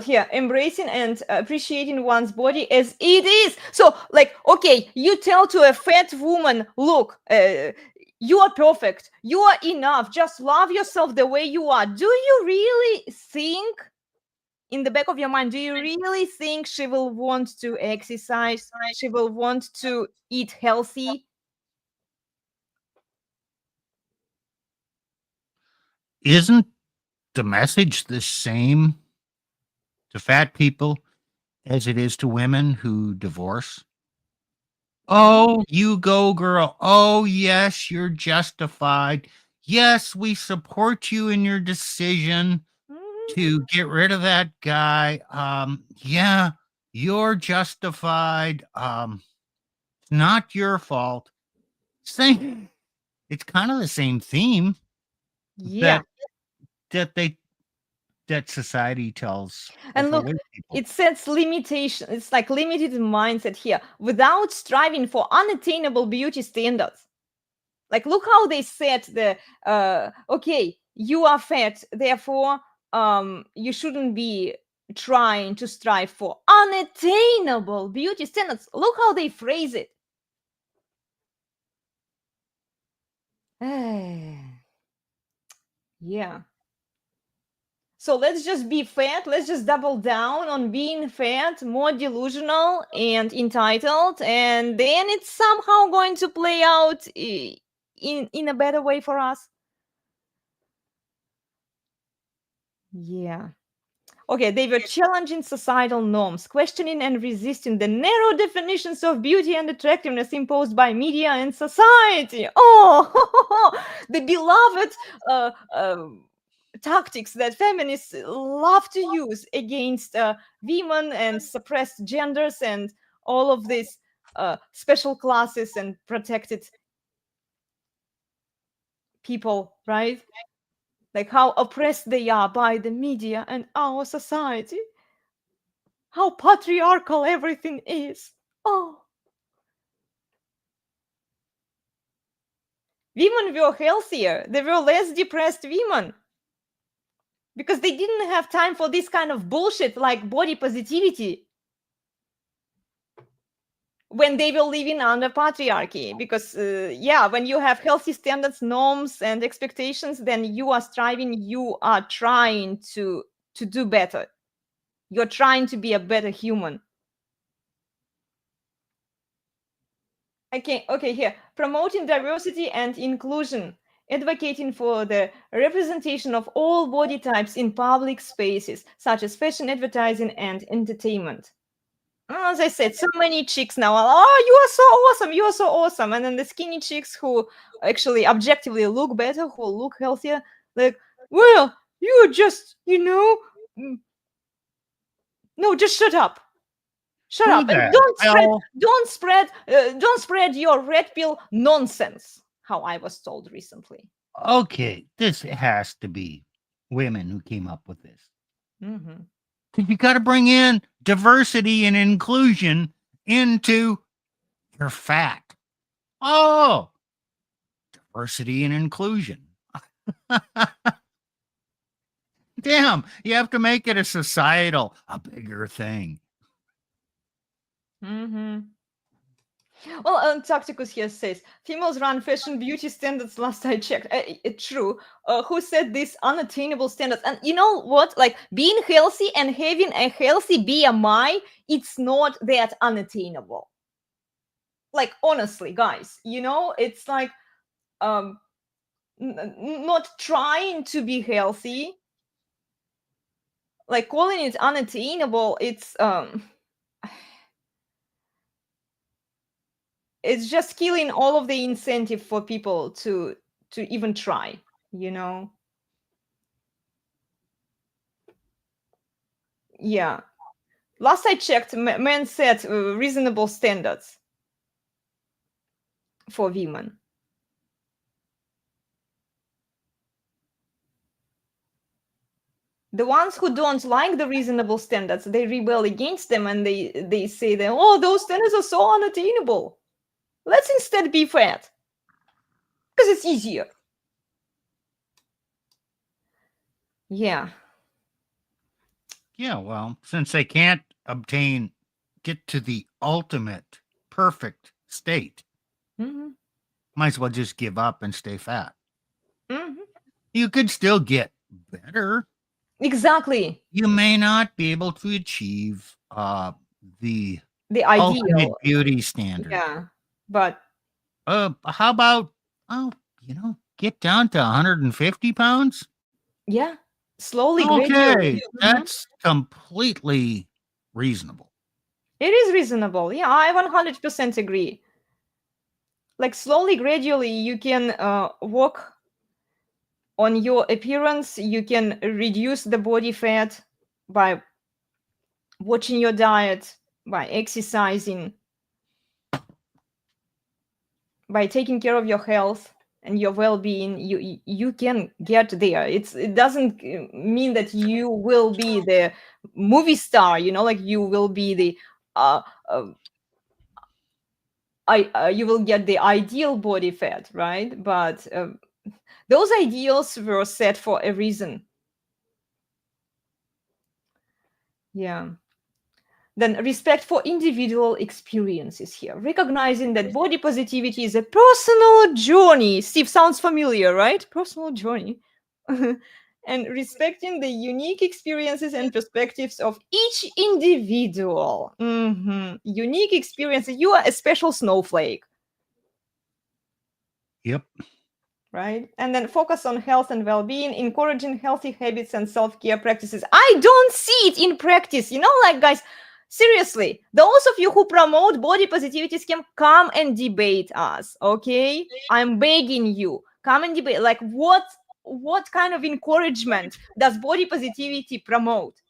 Here, embracing and appreciating one's body as it is. So, like, okay, you tell to a fat woman, look, you are perfect. You are enough. Just love yourself the way you are. Do you really think, in the back of your mind, do you really think she will want to exercise? She will want to eat healthy? Isn't the message the same to fat people as it is to women who divorce? Oh, you go, girl. Oh, yes, you're justified. Yes, we support you in your decision to get rid of that guy. Yeah, you're justified. It's not your fault. Same. It's kind of the same theme Yeah. that society tells. And look, overweight people. it sets limitation. It's like limited mindset here without striving for unattainable beauty standards. Like, look how they set the okay, you are fat, therefore you shouldn't be trying to strive for unattainable beauty standards. Look how they phrase it. Yeah. So let's just be fat. Let's just double down on being fat, more delusional and entitled, and then it's somehow going to play out in a better way for us. Yeah. Okay, they were challenging societal norms, questioning and resisting the narrow definitions of beauty and attractiveness imposed by media and society. Oh, the beloved tactics that feminists love to use against women and suppressed genders and all of these special classes and protected people, right? Like how oppressed they are by the media and our society. How patriarchal everything is. Oh. Women were healthier. They were less depressed women. Because they didn't have time for this kind of bullshit like body positivity. when they were living under patriarchy, because when you have healthy standards, norms, and expectations, then you are striving, you are trying to do better, you're trying to be a better human. Okay, here, promoting diversity and inclusion, advocating for the representation of all body types in public spaces such as fashion, advertising, and entertainment. As I said, so many chicks now are, oh, you are so awesome, you are so awesome. And then the skinny chicks who actually objectively look better, who look healthier, like, well, you just, no, just shut up. Shut Who up and the hell? don't spread your red pill nonsense, how I was told recently. Okay, this has to be women who came up with this. Mm-hmm. You got to bring in diversity and inclusion into your fat. Oh, diversity and inclusion. Damn, you have to make it a societal, a bigger thing. Mm-hmm. Well, Tacticus here says, females run fashion beauty standards last I checked. True. Who said these unattainable standards? And you know what? Like, being healthy and having a healthy BMI, it's not that unattainable. Like, honestly, guys, it's like not trying to be healthy, like calling it unattainable, it's just killing all of the incentive for people to even try, yeah. Last I checked, men set reasonable standards for women. The ones who don't like the reasonable standards, they rebel against them, and they say that, oh, those standards are so unattainable. Let's instead be fat, because it's easier. Yeah. Yeah, well, since they can't get to the ultimate perfect state, Mm-hmm. might as well just give up and stay fat. Mm-hmm. You could still get better. Exactly. You may not be able to achieve the ideal ultimate beauty standard. Yeah, but how about get down to 150 pounds? Yeah, slowly, Okay, gradually. that's completely reasonable. It is reasonable. Yeah, I 100% agree. Like, slowly, gradually, you can work on your appearance. You can reduce the body fat by watching your diet, by exercising, by taking care of your health and your well-being. You can get there. It doesn't mean that you will be the movie star, like you will be the you will get the ideal body fat, right? But those ideals were set for a reason. Yeah. Then respect for individual experiences here, recognizing that body positivity is a personal journey. Steve, sounds familiar, right? Personal journey. And respecting the unique experiences and perspectives of each individual. Unique experiences. You are a special snowflake. Yep. Right? And then focus on health and well-being, encouraging healthy habits and self-care practices. I don't see it in practice. Like, guys, seriously, those of you who promote body positivity scam, come and debate us, okay? I'm begging you, come and debate. Like, what kind of encouragement does body positivity promote?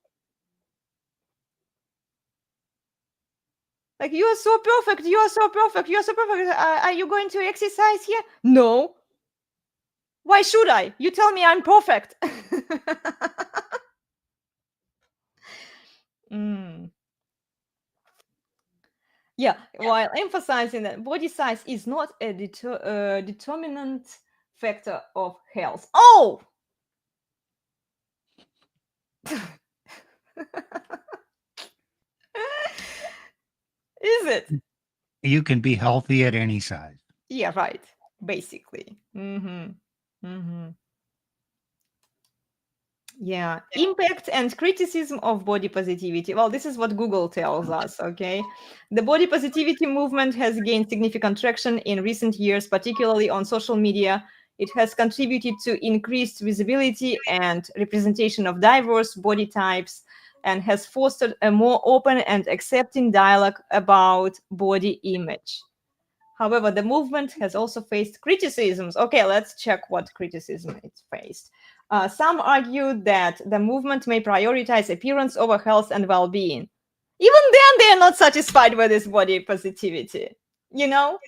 Like, you are so perfect, you are so perfect, you are so perfect. Are you going to exercise here? No. Why should I? You tell me I'm perfect. Yeah, while emphasizing that body size is not a determinant factor of health. Oh! Is it? You can be healthy at any size. Yeah, right. Basically. Yeah, impact and criticism of body positivity. Well, this is what Google tells us, okay? The body positivity movement has gained significant traction in recent years, particularly on social media. It has contributed to increased visibility and representation of diverse body types and has fostered a more open and accepting dialogue about body image. However, the movement has also faced criticisms. Okay, let's check what criticism it faced. Some argued that the movement may prioritize appearance over health and well-being. Even then, they are not satisfied with this body positivity. You know,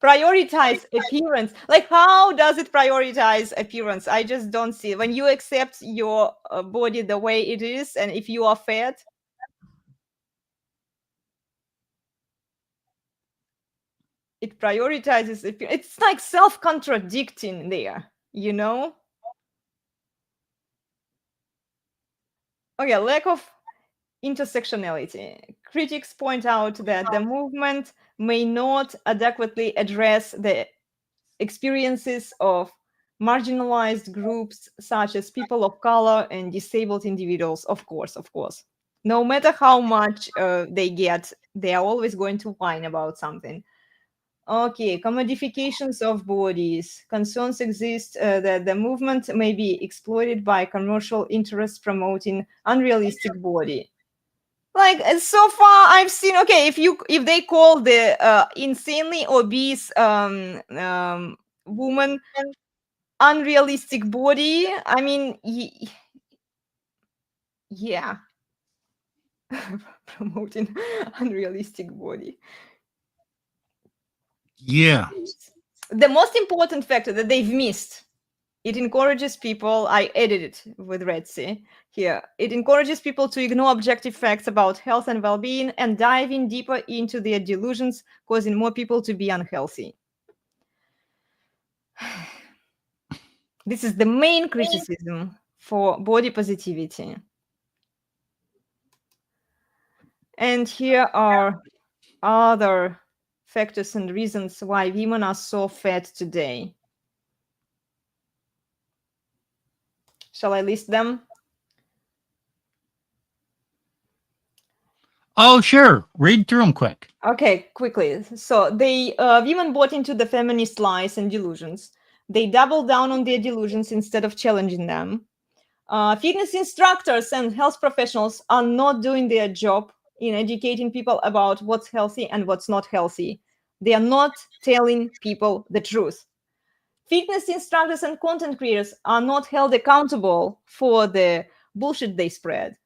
prioritize appearance. Like, how does it prioritize appearance? I just don't see. When you accept your body the way it is, and if you are fat, it prioritizes appearance. It's like self-contradicting there, you know? Okay, lack of intersectionality. Critics point out that the movement may not adequately address the experiences of marginalized groups such as people of color and disabled individuals. Of course. No matter how much they get, they are always going to whine about something. Okay, commodifications of bodies. Concerns exist that the movement may be exploited by commercial interests promoting unrealistic body. Like so far, I've seen. Okay, if they call the insanely obese woman unrealistic body, I mean, yeah, promoting unrealistic body. Yeah. The most important factor that they've missed, it encourages people, I edited it with Red Sea here, it encourages people to ignore objective facts about health and well-being and dive in deeper into their delusions, causing more people to be unhealthy. This is the main criticism for body positivity. And here are other factors and reasons why women are so fat today. Shall I list them? Oh, sure. Read through them quick. Okay, quickly. So they women bought into the feminist lies and delusions. They doubled down on their delusions instead of challenging them. Fitness instructors and health professionals are not doing their job in educating people about what's healthy and what's not healthy. They are not telling people the truth. Fitness instructors and content creators are not held accountable for the bullshit they spread.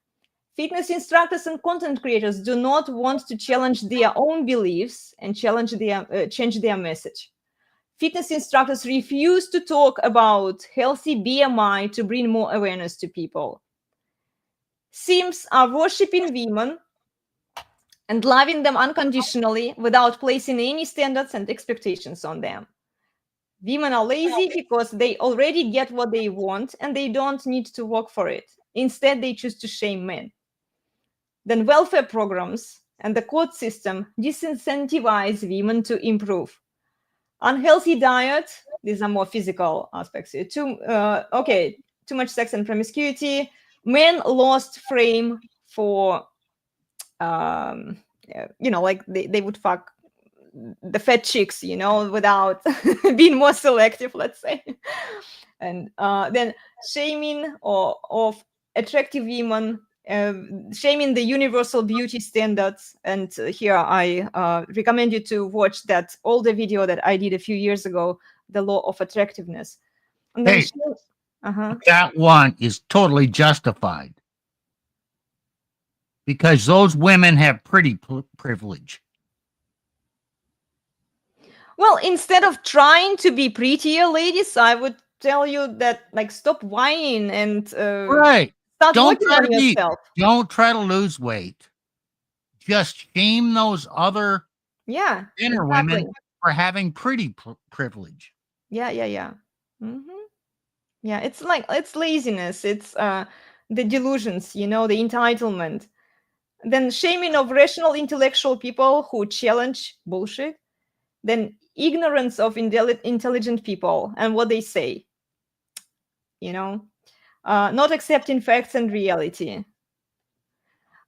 Fitness instructors and content creators do not want to challenge their own beliefs and change their message. Fitness instructors refuse to talk about healthy BMI to bring more awareness to people. Simps are worshipping women and loving them unconditionally without placing any standards and expectations on them. Women are lazy because they already get what they want and they don't need to work for it. Instead, they choose to shame men. Then welfare programs and the court system disincentivize women to improve. Unhealthy diet, these are more physical aspects here. Too much sex and promiscuity. Men lost frame for, like they would fuck the fat chicks, without being more selective, let's say. And then shaming of attractive women, shaming the universal beauty standards. And here I recommend you to watch that older video that I did a few years ago, The Law of Attractiveness. And then that one is totally justified because those women have pretty privilege. Well, instead of trying to be prettier, ladies, I would tell you that, like, stop whining and right. Start working on yourself. Don't try to lose weight. Just shame those other thinner women for having pretty privilege. Yeah. Yeah, it's laziness. It's the delusions, the entitlement. Then shaming of rational intellectual people who challenge bullshit. Then ignorance of intelligent people and what they say. You know, not accepting facts and reality.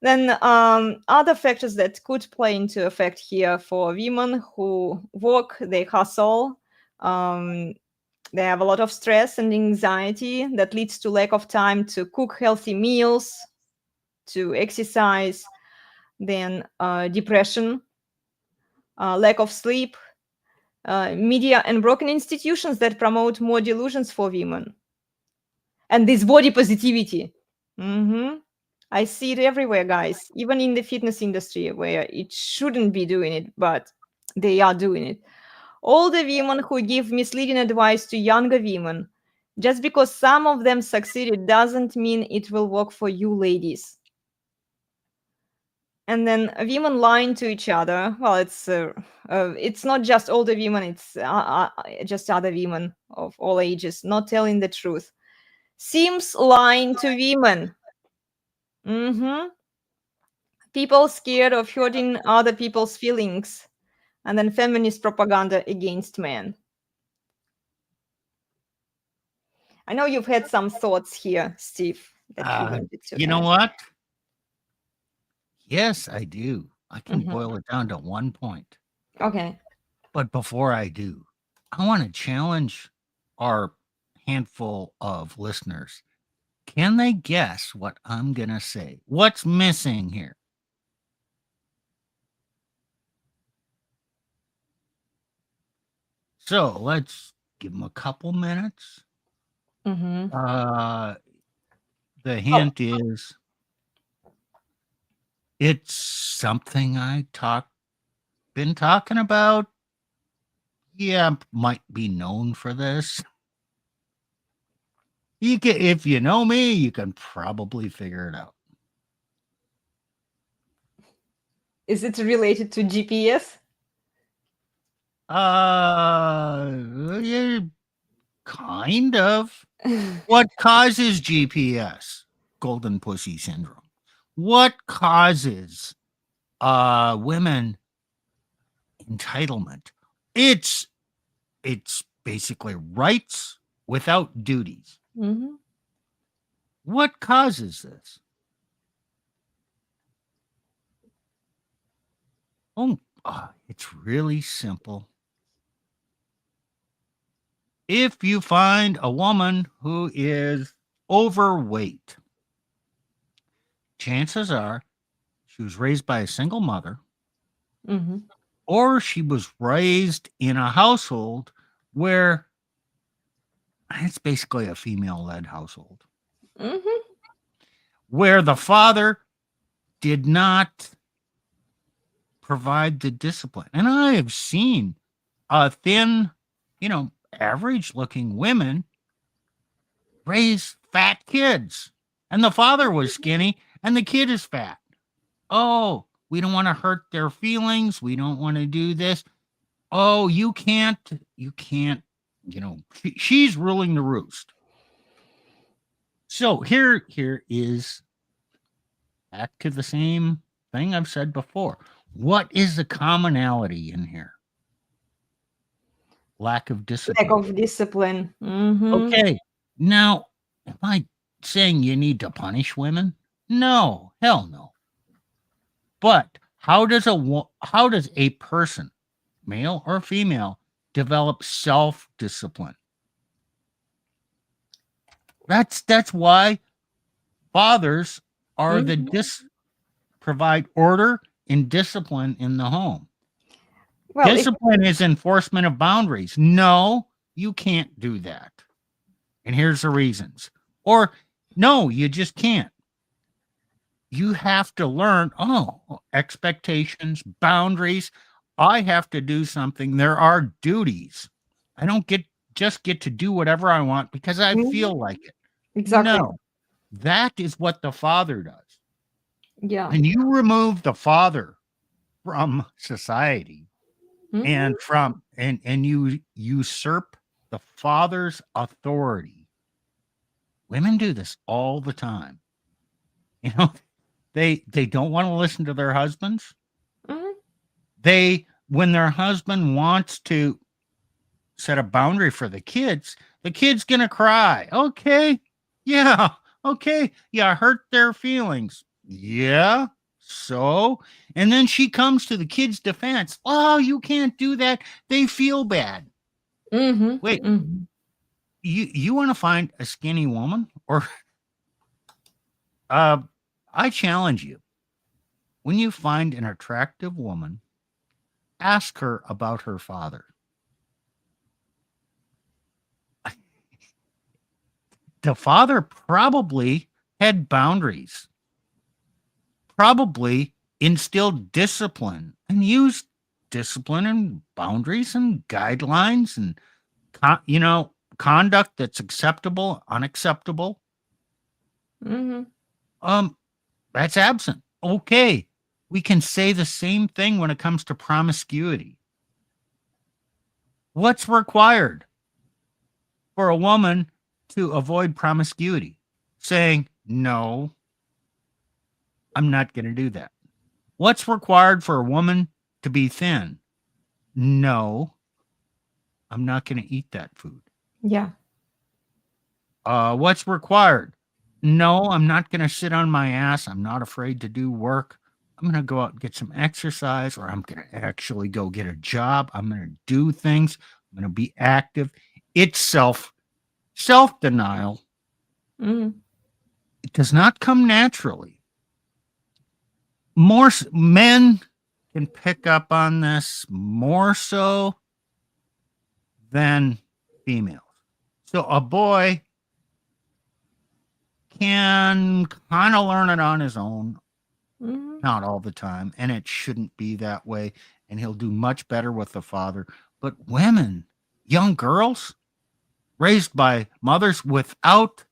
Then other factors that could play into effect here for women who work, they hustle, they have a lot of stress and anxiety that leads to lack of time to cook healthy meals, to exercise, then depression, lack of sleep, media and broken institutions that promote more delusions for women, and this body positivity. I see it everywhere, guys, even in the fitness industry where it shouldn't be doing it, but they are doing it. All the women who give misleading advice to younger women, just because some of them succeeded doesn't mean it will work for you, ladies. And then women lying to each other. Well, it's not just older women; it's just other women of all ages not telling the truth. Seems lying to women. People scared of hurting other people's feelings, and then feminist propaganda against men. I know you've had some thoughts here, Steve, that you wanted to You know add. what? Yes, I do. I can Mhm. boil it down to one point. Okay. But before I do, I want to challenge our handful of listeners. Can they guess what I'm going to say? What's missing here? So let's give them a couple minutes. Mm-hmm. The Oh, hint is it's something been talking about. Yeah, might be known for this. If you know me, you can probably figure it out. is it related to GPS? Yeah, kind of. What causes GPS? Golden pussy syndrome. What causes women entitlement? It's basically rights without duties. Mm-hmm. What causes this? It's really simple. If you find a woman who is overweight, chances are she was raised by a single mother, Mm-hmm. or she was raised in a household where it's basically a female led household, Mm-hmm. where the father did not provide the discipline. And I have seen thin, average looking women raise fat kids, and the father was skinny and the kid is fat. Oh, we don't want to hurt their feelings. We don't want to do this. Oh, you can't, she's ruling the roost. So here is back to the same thing I've said before. What is the commonality in here? Lack of Lack discipline. of discipline. Mm-hmm. Okay. Now, am I saying you need to punish women? No, hell no. But how does a person, male or female, develop self-discipline? That's why fathers are provide order and discipline in the home. Well, if Discipline is enforcement of boundaries. No, you can't do that. And here's the reasons. Or no, you just can't. You have to learn, expectations, boundaries. I have to do something. There are duties. I don't just get to do whatever I want because I Mhm. feel like it. Exactly. No, that is what the father does. Yeah. When you remove the father from society Mhm. and you usurp the father's authority, women do this all the time. You know, They don't want to listen to their husbands. Mhm. When their husband wants to set a boundary for the kid's going to cry. Okay. Yeah. Okay. Yeah. Hurt their feelings. Yeah. So, and then she comes to the kid's defense. Oh, you can't do that. They feel bad. Mhm. Wait, Mhm. you want to find a skinny woman? Or I challenge you. When you find an attractive woman, ask her about her father. The father probably had boundaries, probably instilled discipline and used discipline and boundaries and guidelines and conduct that's acceptable, unacceptable. Mhm. That's absent. Okay, we can say the same thing when it comes to promiscuity. What's required for a woman to avoid promiscuity? Saying, no, I'm not going to do that. What's required for a woman to be thin? No, I'm not going to eat that food. Yeah. What's required? No, I'm not going to sit on my ass. I'm not afraid to do work. I'm going to go out and get some exercise, or I'm going to actually go get a job. I'm going to do things. I'm going to be active. It's self-denial. Mhm. It does not come naturally. More men can pick up on this more so than females. So a boy can kind of learn it on his own, Mhm. not all the time, and it shouldn't be that way. And he'll do much better with the father. But women, young girls, raised by mothers without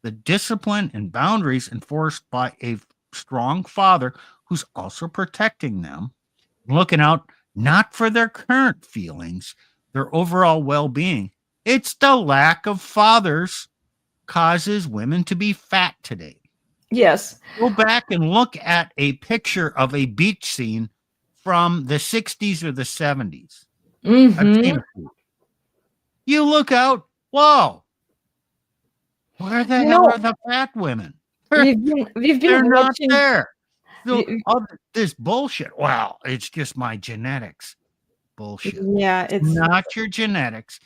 the discipline and boundaries enforced by a strong father who's also protecting them, looking out not for their current feelings, their overall well-being. It's the lack of fathers causes women to be fat today. Yes. Go back and look at a picture of a beach scene from the 60s or the 70s. I've seen Mhm. a few. You look out, whoa, where the You hell know, are the fat women? we've been They're not watching. there. So we- all this bullshit. Well, it's just my genetics. Bullshit. yeah, It's it's not your genetics.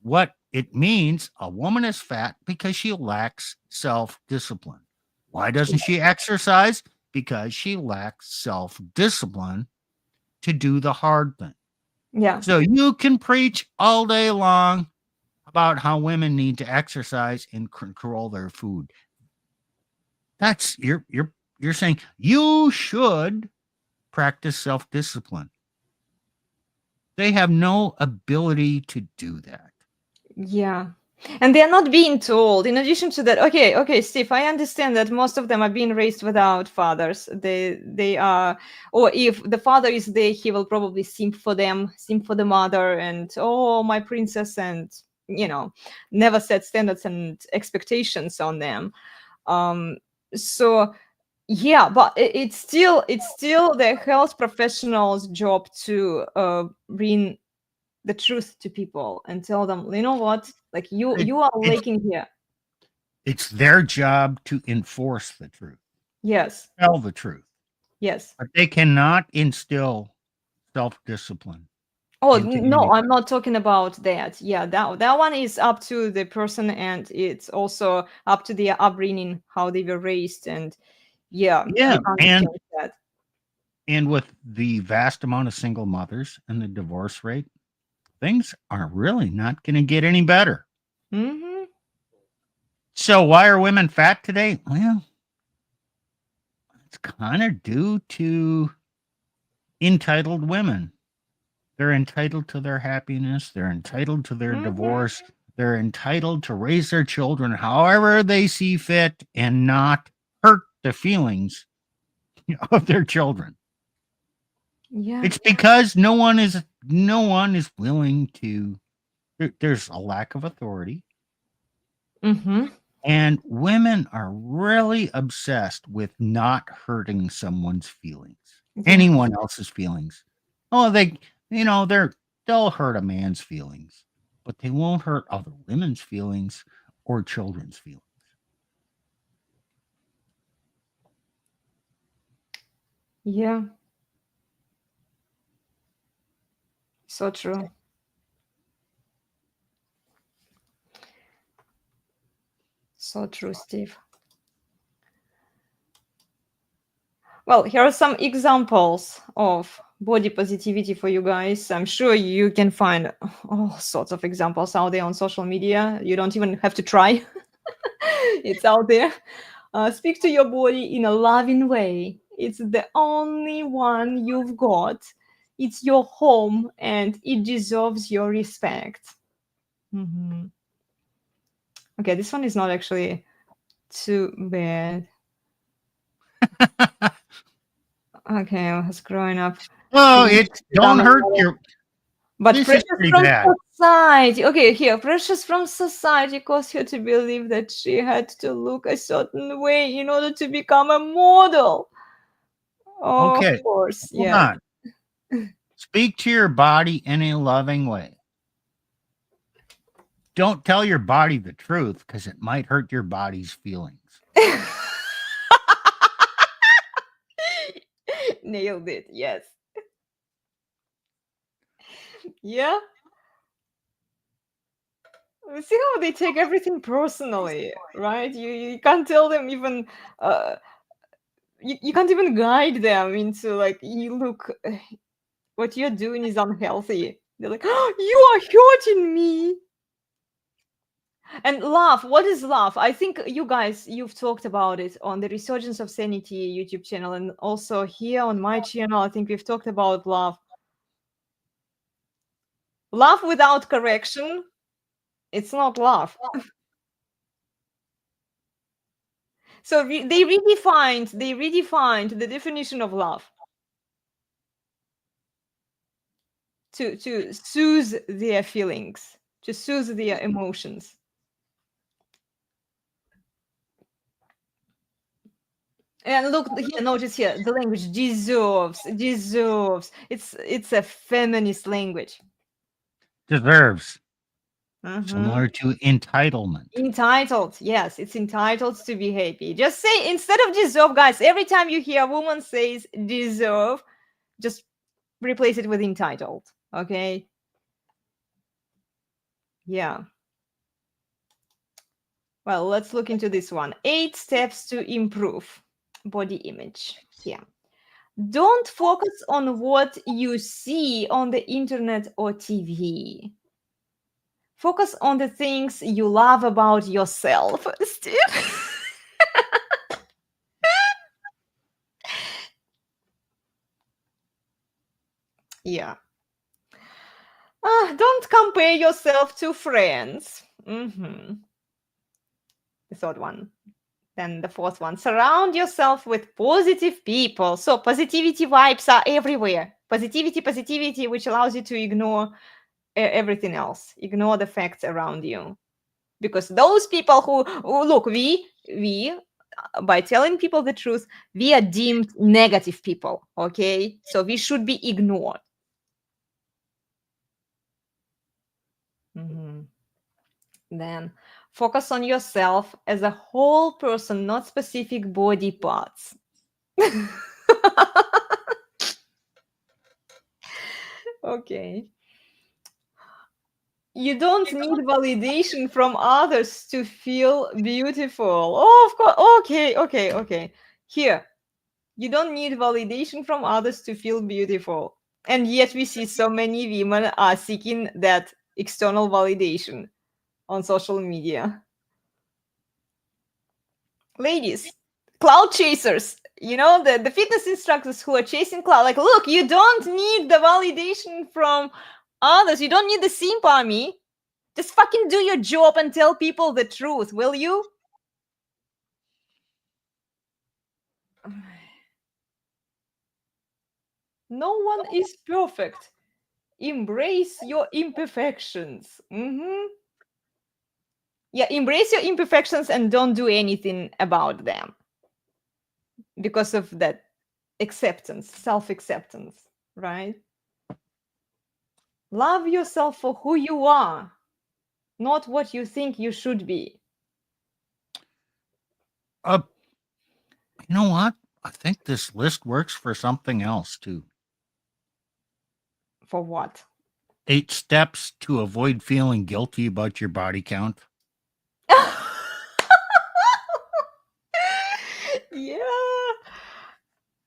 What it means, a woman is fat because she lacks self-discipline. Why doesn't she exercise? Because she lacks self-discipline to do the hard thing. yeah. So you can preach all day long about how women need to exercise and control their food. That's you're saying you should practice self-discipline. They have no ability to do that. Yeah. And they're not being told. In addition to that, okay, Steve, I understand that most of them are being raised without fathers. They are, or if the father is there, he will probably simp for them, simp for the mother, and oh, my princess, and never set standards and expectations on them. Um, so yeah, but it's still the health professional's job to bring the truth to people and tell them, you know what, like you It, you are it's lacking here. it's their job to enforce the truth, Yes. tell the truth, Yes. but they cannot instill self-discipline Oh into no, I'm anybody. not talking about that. Yeah, that one is up to the person, and it's also up to their upbringing, how they were raised, and yeah, Yeah, you can't and change that. with the vast amount of single mothers and the divorce rate, things are really not going to get any better. Hmm. So why are women fat today? Well, it's kind of due to entitled women. They're entitled to their happiness. They're entitled to their Hmm. divorce. They're entitled to raise their children however they see fit and not hurt the feelings of their children. Yeah. It's because no one is willing to. There's a lack of authority. Hmm. And women are really obsessed with not hurting someone's feelings, Yeah. anyone else's feelings. Oh, they'll hurt a man's feelings, but they won't hurt other women's feelings or children's feelings. Yeah. So true. So true, Steve. Well, here are some examples of body positivity for you guys. I'm sure you can find all sorts of examples out there on social media. You don't even have to try. It's out there. Speak to your body in a loving way. It's the only one you've got. It's your home and it deserves your respect. Mm-hmm. Okay, this one is not actually too bad. Okay, I was growing up. Oh, don't hurt your. But This is pressure pretty from bad. society. Okay, here, pressures from society caused her to believe that she had to look a certain way in order to become a model. Oh, Okay, of course, hold yes. on. Speak to your body in a loving way. Don't tell your body the truth because it might hurt your body's feelings. Nailed it, yes. Yeah. See how they take everything personally, right? You can't tell them even you can't even guide them into like you look what you're doing is unhealthy. They're like, oh, you are hurting me. And love, what is love? I think you guys, you've talked about it on the Resurgence of Sanity YouTube channel, and also here on my channel. I think we've talked about love. Love without correction, it's not love. So they redefined the definition of love to soothe their feelings, to soothe their emotions. And look here, notice here, the language deserves. It's a feminist language. Deserves. Mhm. Similar to entitlement. Entitled, yes, it's entitled to be happy. Just say instead of deserve, guys. Every time you hear a woman says deserve, just replace it with entitled. Okay. Yeah. Well, let's look into this one. 8 steps to improve body image. Yeah. Don't focus on what you see on the internet or TV. Focus on the things you love about yourself, Steve. Yeah. Don't compare yourself to friends. The third one. Then the fourth one. Surround yourself with positive people. So positivity vibes are everywhere. Positivity, which allows you to ignore everything else. Ignore the facts around you. Because those people who look, we by telling people the truth, we are deemed negative people. Okay, so we should be ignored. Then focus on yourself as a whole person, not specific body parts. Okay. You don't need validation from others to feel beautiful. Oh, of course. Okay. Here, you don't need validation from others to feel beautiful. And yet we see so many women are seeking that external validation on social media. Ladies, cloud chasers, the fitness instructors who are chasing cloud, like, look, you don't need the validation from others. You don't need the simp army. Just fucking do your job and tell people the truth, will you? No one is perfect. Embrace your imperfections. Yeah, embrace your imperfections and don't do anything about them because of that acceptance, self-acceptance, right? Love yourself for who you are, not what you think you should be. You know what? I think this list works for something else too. For what? 8 steps to avoid feeling guilty about your body count. Yeah,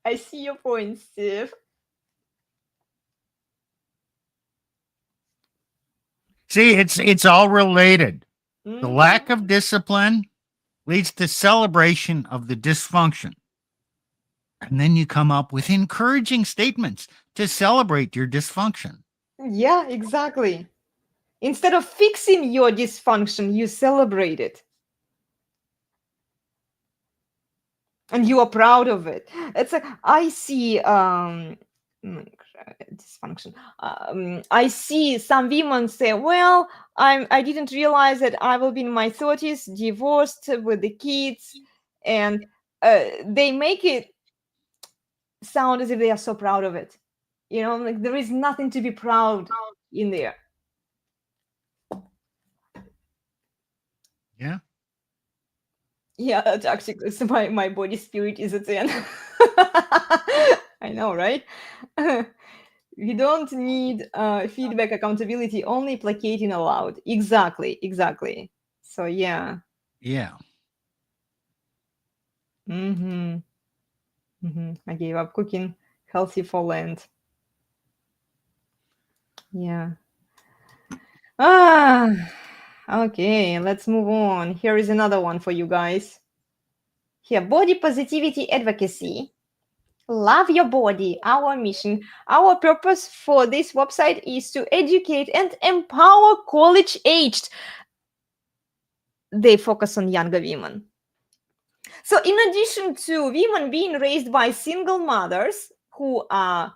I see your point, Steve. See, it's all related. The Mhm. lack of discipline leads to celebration of the dysfunction. And then you come up with encouraging statements to celebrate your dysfunction. Yeah, exactly. Instead of fixing your dysfunction, you celebrate it. And you are proud of it. It's like I see dysfunction. I see some women say, "Well, I didn't realize that I will be in my 30s, divorced with the kids," and they make it sound as if they are so proud of it. You know, like there is nothing to be proud in there. Yeah. Yeah, that's actually so my body spirit is a 10. I know, right? We don't need feedback accountability, only placating allowed. Exactly, exactly. So yeah. Yeah. Mm-hmm. I gave up cooking. Healthy for Lent. Yeah. Ah, okay, let's move on. Here is another one for you guys. Here, body positivity advocacy. Love your body. Our mission, our purpose for this website is to educate and empower college aged. They focus on younger women. So, in addition to women being raised by single mothers who are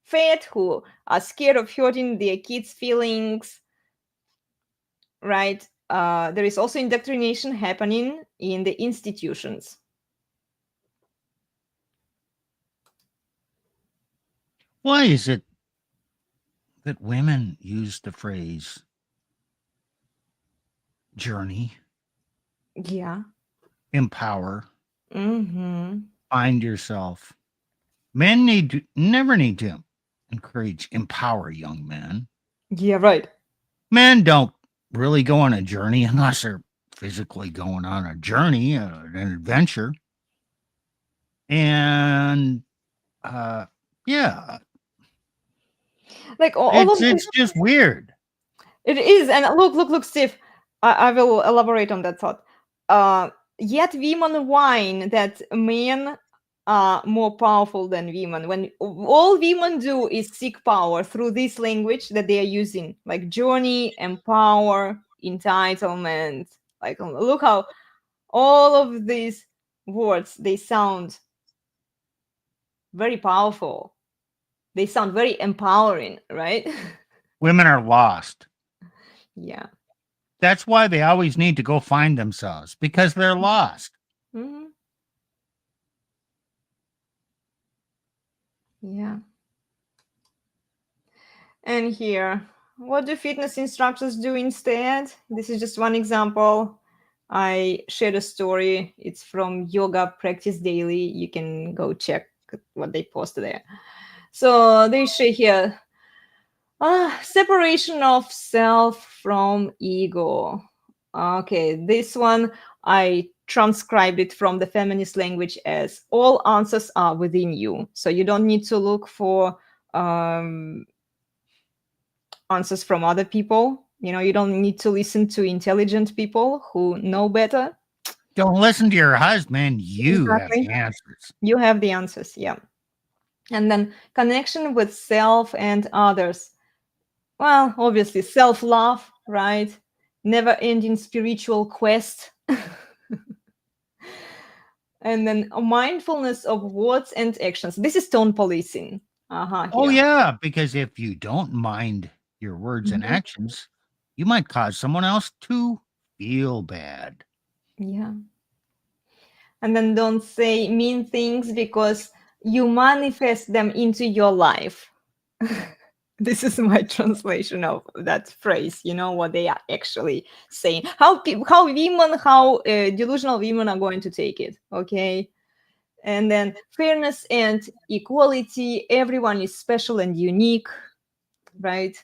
fat, who are scared of hurting their kids' feelings, right? There is also indoctrination happening in the institutions. Why is it that women use the phrase journey, Yeah. empower, Mm-hmm. find yourself? Men never need to encourage, empower young men. Yeah, right. Men don't really go on a journey unless they're physically going on a journey, an adventure. And yeah, Like all of it's just weird. it is, and look, Steve. I will elaborate on that thought. Yet women whine that men are more powerful than women. When all women do is seek power through this language that they are using, like journey, empower, entitlement. Like look how all of these words they sound very powerful. They sound very empowering, right? Women are lost. Yeah. That's why they always need to go find themselves because they're lost. Hmm. Yeah. And here, what do fitness instructors do instead? This is just one example. I shared a story. It's from Yoga Practice Daily. You can go check what they post there. So they share here separation of self from ego. Okay, this one I transcribed it from the feminist language as all answers are within you. So you don't need to look for answers from other people. You know, you don't need to listen to intelligent people who know better. Don't listen to your husband. You have Exactly. the answers. You have the answers. Yeah. And then connection with self and others. Well, obviously, self love, right? Never ending spiritual quest. And then a mindfulness of words and actions. This is tone policing. Oh, Here. yeah, because if you don't mind your words and Mhm. actions, you might cause someone else to feel bad. Yeah. And then don't say mean things because you manifest them into your life. This is my translation of that phrase. You know what they are actually saying. How delusional women are going to take it. Okay. And then fairness and equality. Everyone is special and unique, right?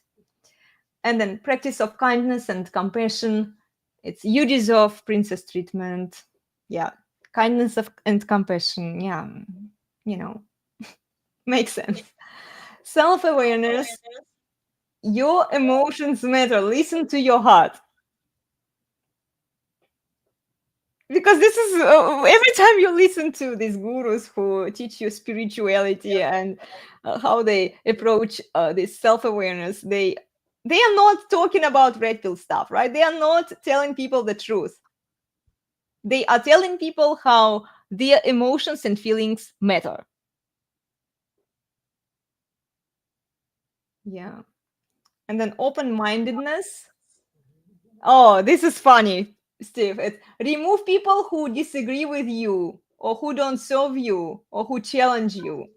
And then practice of kindness and compassion. It's you deserve princess treatment. Yeah, kindness and compassion. Yeah, you know, makes sense. Self-awareness. Your emotions matter. Listen to your heart. Because this is every time you listen to these gurus who teach you spirituality and how they approach this self-awareness, they are not talking about red pill stuff, right? They are not telling people the truth. They are telling people how their emotions and feelings matter. Yeah. And then open-mindedness. Oh, this is funny, Steve. It's remove people who disagree with you or who don't serve you or who challenge you.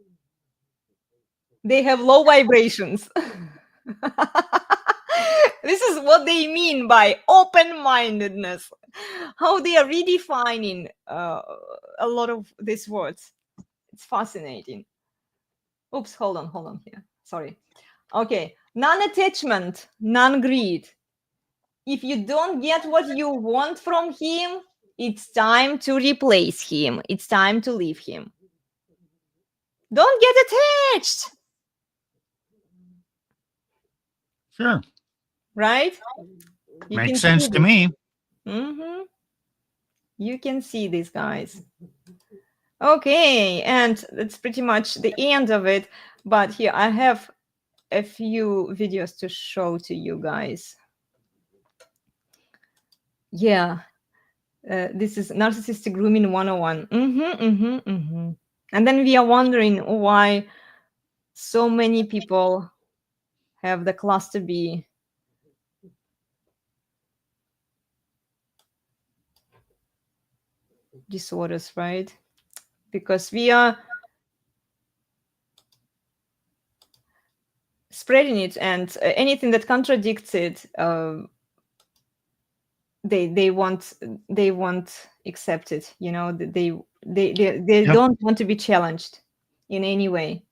They have low vibrations. This is what they mean by open-mindedness. How they are redefining a lot of these words. It's fascinating. Oops, hold on here. Sorry. Okay, non-attachment, non-greed. If you don't get what you want from him, it's time to replace him. It's time to leave him. Don't get attached. Sure. Right? You Makes can sense see to this. me. You can see these guys. Okay, and that's pretty much the end of it. But here I have a few videos to show to you guys. Yeah, this is narcissistic grooming 101. And then we are wondering why so many people have the cluster B disorders, right? Because we are spreading it, and anything that contradicts it, they won't accept it. You know, they Yep. don't want to be challenged in any way.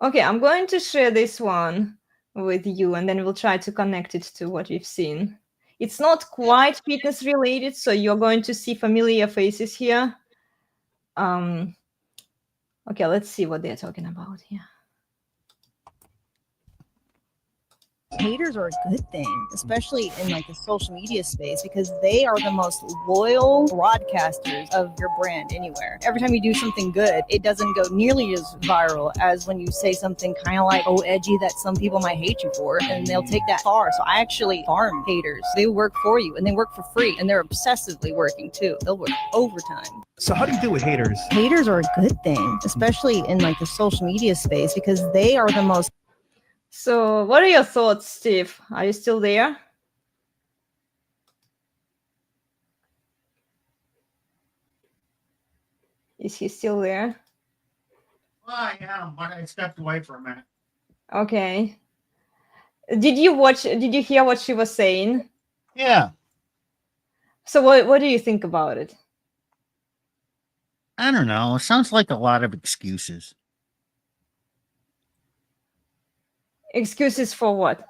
Okay, I'm going to share this one with you, and then we'll try to connect it to what we've seen. It's not quite fitness related, so you're going to see familiar faces here. Okay, let's see what they're talking about here. Haters are a good thing, especially in like the social media space, because they are the most loyal broadcasters of your brand anywhere. Every time you do something good, it doesn't go nearly as viral as when you say something kind of like, oh, edgy, that some people might hate you for, and they'll take that far. So I actually farm haters. They work for you and they work for free, and they're obsessively working too. They'll work overtime. So how do you deal with haters? Haters are a good thing, especially in like the social media space, because they are the most. So what are your thoughts, Steve? Are you still there? Is he still there? Well, I am, but I stepped away for a minute. Okay. Did you hear what she was saying? Yeah. So what do you think about it? I don't know. It sounds like a lot of excuses. Excuses for what?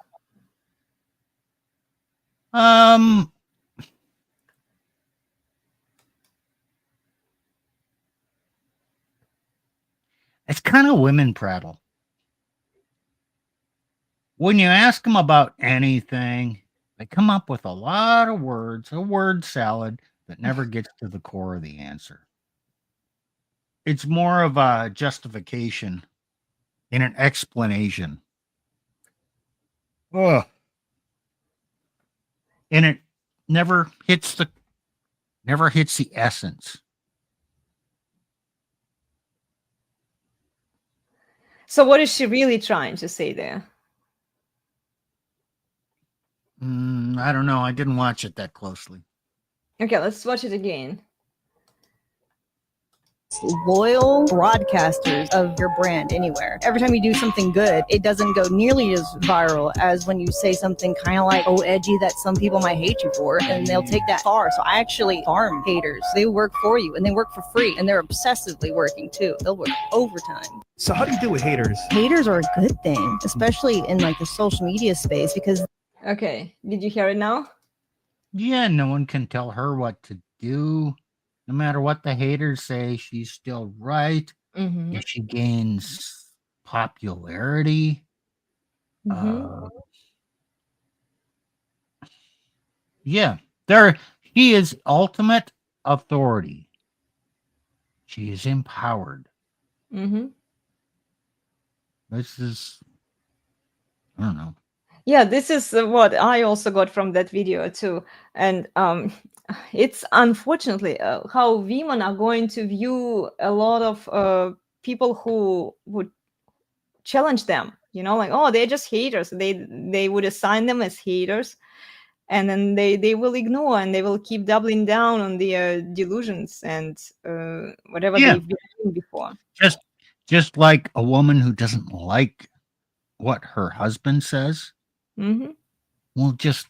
It's kind of women prattle. When you ask them about anything, they come up with a lot of words, a word salad that never gets to the core of the answer. It's more of a justification and an explanation. Ugh. And it never hits the essence. So what is she really trying to say there? I don't know. I didn't watch it that closely. Okay, let's watch it again. Loyal broadcasters of your brand anywhere. Every time you do something good, it doesn't go nearly as viral as when you say something kind of like, oh, edgy that some people might hate you for, and they'll take that far. So I actually farm haters. They work for you and they work for free, and they're obsessively working too. They'll work overtime. So how do you deal with haters? Haters are a good thing, especially in like the social media space, because Okay, did you hear it now? Yeah, no one can tell her what to do. No matter what the haters say, she's still right. Mm-hmm. If she gains popularity, Mm-hmm. yeah, he is ultimate authority. She is empowered. Mm-hmm. This is, I don't know. Yeah, this is what I also got from that video too. And it's unfortunately how women are going to view a lot of people who would challenge them, like, oh, they're just haters. They would assign them as haters, and then they will ignore, and they will keep doubling down on their delusions and whatever Yeah. they've been doing before. Just like a woman who doesn't like what her husband says, Mm-hmm. will just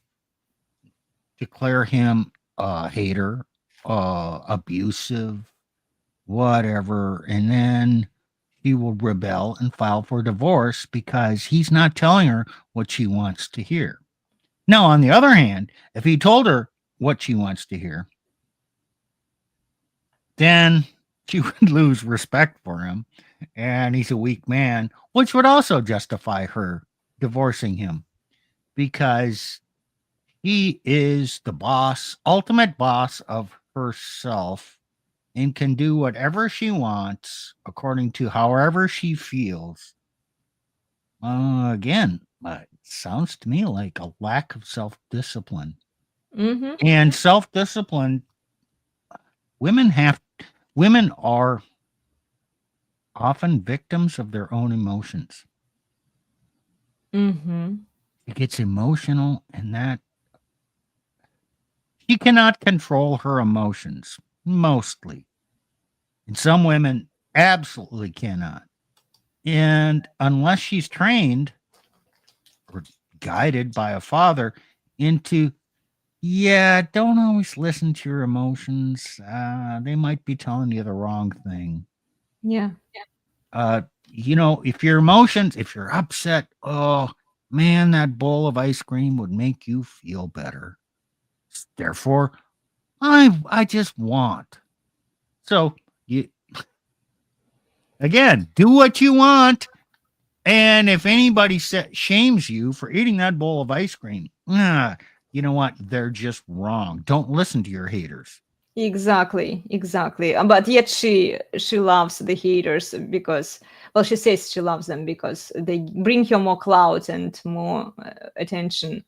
declare him a hater, abusive, whatever, and then he will rebel and file for divorce because he's not telling her what she wants to hear. Now, on the other hand, if he told her what she wants to hear, then she would lose respect for him, and he's a weak man, which would also justify her divorcing him because he is the boss, ultimate boss of herself, and can do whatever she wants according to however she feels. Again, it sounds to me like a lack of self-discipline. Mm-hmm. And self-discipline, women are often victims of their own emotions. Mm-hmm. It gets emotional, and that she cannot control her emotions mostly. And some women absolutely cannot. And unless she's trained or guided by a father into, don't always listen to your emotions. They might be telling you the wrong thing. Yeah. If your emotions, if you're upset, oh man, that bowl of ice cream would make you feel better. Therefore, I just want. So you again, do what you want. And if anybody shames you for eating that bowl of ice cream, you know what? They're just wrong. Don't listen to your haters. Exactly. But yet she loves the haters because, well, she says she loves them because they bring her more clout and more attention.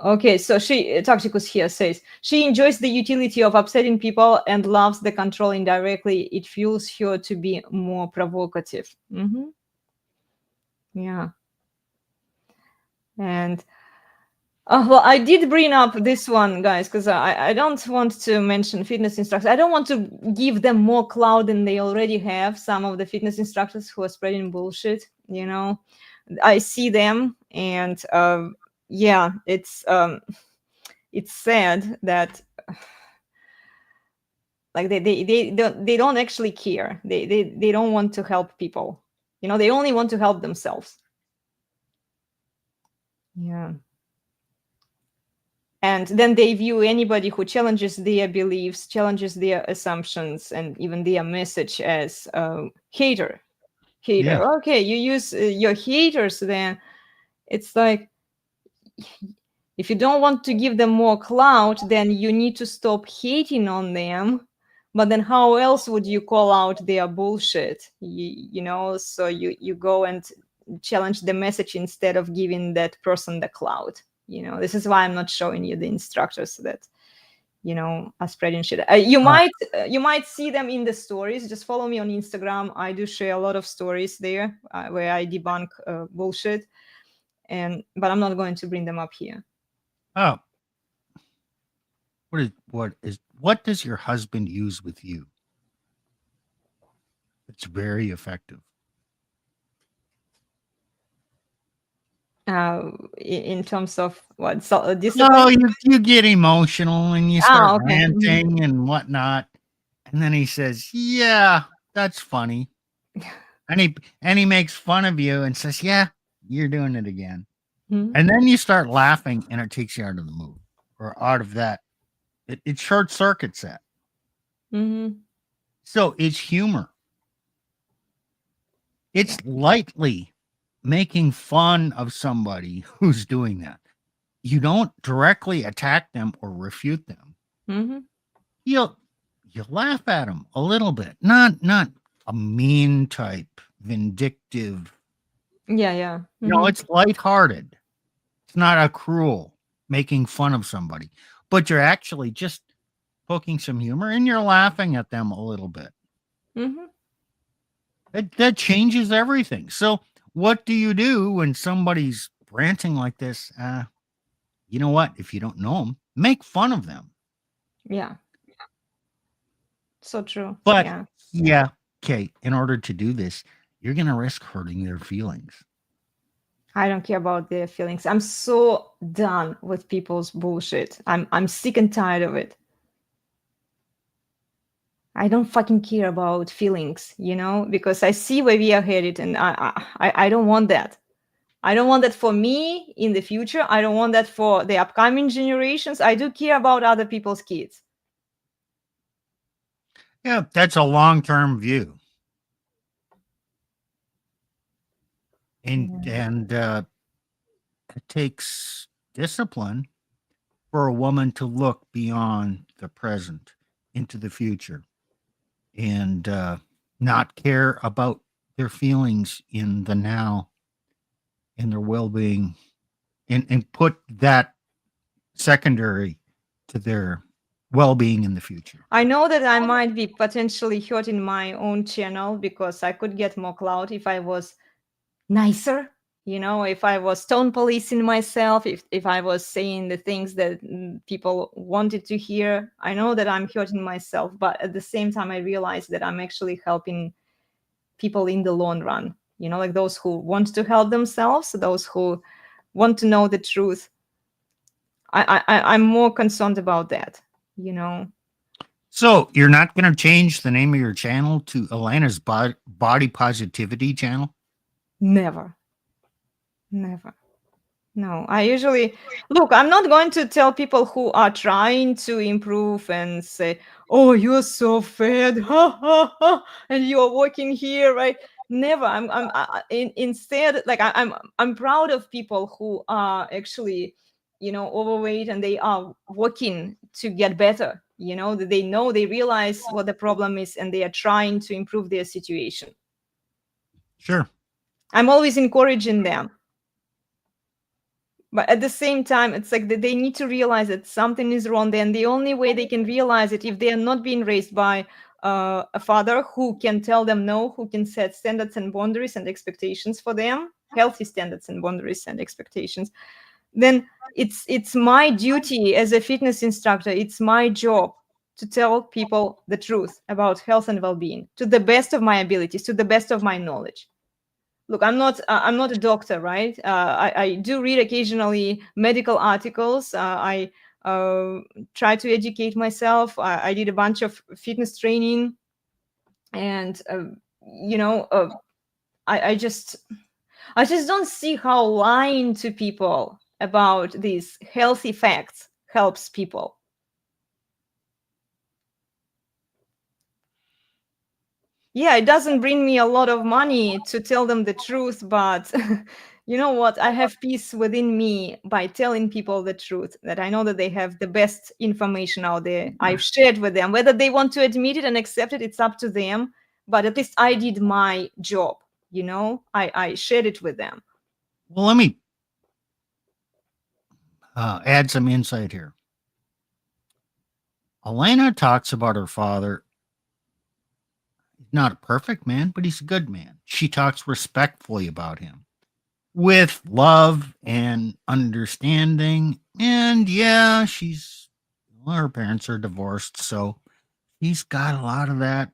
Okay, so Toxicus here says she enjoys the utility of upsetting people and loves the control indirectly. It fuels her to be more provocative. Mm-hmm. Yeah. And well, I did bring up this one, guys, because I don't want to mention fitness instructors. I don't want to give them more clout than they already have. Some of the fitness instructors who are spreading bullshit, I see them, and it's sad that like they don't actually care. They don't want to help people. They only want to help themselves. Yeah. And then they view anybody who challenges their beliefs, challenges their assumptions, and even their message as hater. Yeah. Okay, you use your haters, then it's like, if you don't want to give them more clout, then you need to stop hating on them. But then how else would you call out their bullshit? So you go and challenge the message instead of giving that person the clout. This is why I'm not showing you the instructors that are spreading shit. You might see them in the stories. Just follow me on Instagram. I do share a lot of stories there where I debunk bullshit, but I'm not going to bring them up here. Oh, what does your husband use with you? It's very effective. In terms of what? So, No, discipline? you get emotional and you start Okay. ranting and whatnot. And then he says, "Yeah, that's funny." And he makes fun of you and says, "Yeah, you're doing it again." Mhm. And then you start laughing and it takes you out of the mood or out of that. It short circuits that. Mhm. So it's humor. It's lightly making fun of somebody who's doing that. You don't directly attack them or refute them. Mhm. You laugh at them a little bit, not a mean type, vindictive. Yeah. It's lighthearted. It's not a cruel making fun of somebody, but you're actually just poking some humor and you're laughing at them a little bit. Mhm. That changes everything. So what do you do when somebody's ranting like this? You know what? If you don't know them, make fun of them. Yeah. So true. But Yeah. yeah, okay, in order to do this, you're going to risk hurting their feelings. I don't care about their feelings. I'm so done with people's bullshit. I'm sick and tired of it. I don't fucking care about feelings, because I see where we are headed, and I don't want that. I don't want that for me in the future. I don't want that for the upcoming generations. I do care about other people's kids. Yeah, that's a long-term view. And it takes discipline for a woman to look beyond the present into the future and not care about their feelings in the now and their well-being and put that secondary to their well-being in the future. I know that I might be potentially hurting my own channel because I could get more clout if I was nicer, if I was tone policing myself, if I was saying the things that people wanted to hear. I know that I'm hurting myself, but at the same time, I realize that I'm actually helping people in the long run, like those who want to help themselves, those who want to know the truth. I'm more concerned about that. So you're not going to change the name of your channel to Elena's Body Positivity channel? Never. No, I usually look, I'm not going to tell people who are trying to improve and say, "Oh, you're so fat, ha ha ha," and you're working here, right? Never. Instead, like I'm proud of people who are actually, overweight and they are working to get better. That they realize what the problem is and they are trying to improve their situation. Sure. I'm always encouraging them. But at the same time, it's like they need to realize that something is wrong. Then the only way they can realize it, if they are not being raised by a father who can tell them no, who can set standards and boundaries and expectations for them, healthy standards and boundaries and expectations, then it's my duty as a fitness instructor. It's my job to tell people the truth about health and well-being to the best of my abilities, to the best of my knowledge. Look, I'm not a doctor, right? I do read occasionally medical articles. I try to educate myself. I did a bunch of fitness training, and I just don't see how lying to people about these healthy facts helps people. Yeah, it doesn't bring me a lot of money to tell them the truth, but you know what? I have peace within me by telling people the truth, that I know that they have the best information out there. I've shared with them. Whether they want to admit it and accept it, it's up to them. But at least I did my job, I shared it with them. Well, let me add some insight here. Elena talks about her father. He's not a perfect man, but he's a good man. She talks respectfully about him with love and understanding And yeah, her parents are divorced, so he's got a lot of that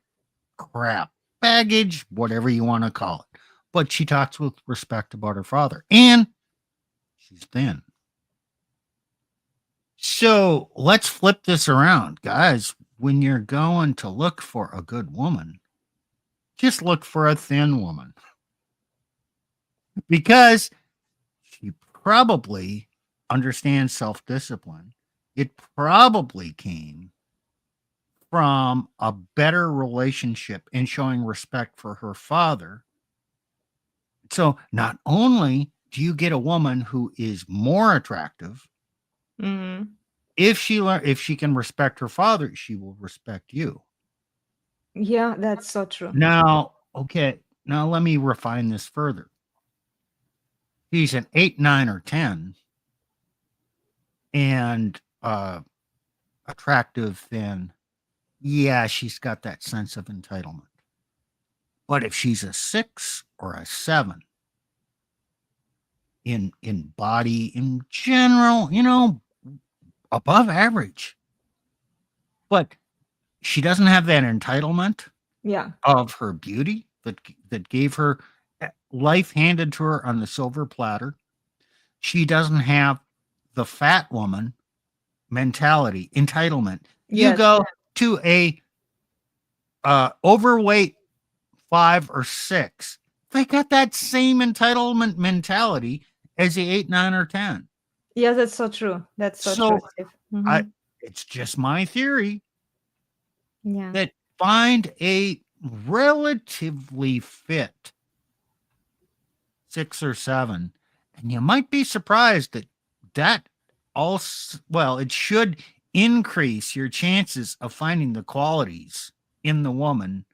crap, baggage, whatever you want to call it. But she talks with respect about her father, and she's thin. So let's flip this around, guys. When you're going to look for a good woman, just look for a thin woman because she probably understands self-discipline. It probably came from a better relationship in showing respect for her father. So not only do you get a woman who is more attractive, Mhm. if she can respect her father, she will respect you. Yeah, that's so true. Now, okay, now let me refine this further. He's an 8, 9, or 10 and attractive, thin. Yeah, she's got that sense of entitlement. But if she's a 6 or a 7 in body in general, above average, but she doesn't have that entitlement Yeah. of her beauty that gave her life handed to her on the silver platter. She doesn't have the fat woman mentality, entitlement. You Yes. go to a overweight 5 or 6, they got that same entitlement mentality as the 8, 9, or 10. Yeah, that's so true. That's so true, So Steve. Mhm. it's just my theory Yeah. that find a relatively fit 6 or 7, and you might be surprised that also, well, it should increase your chances of finding the qualities in the woman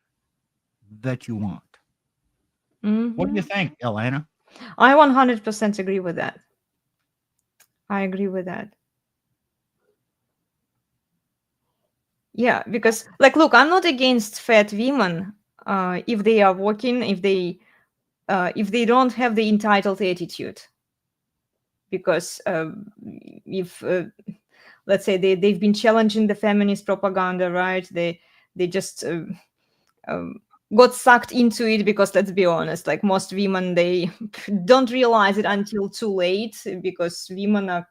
that you want. What do you Mhm. think, Elena? I 100% agree with that. I agree with that. Yeah, because like, look, I'm not against fat women if they are working, if they don't have the entitled attitude. Because if let's say they've been challenging the feminist propaganda, right? They just got sucked into it because, let's be honest, like most women, they don't realize it until too late because women are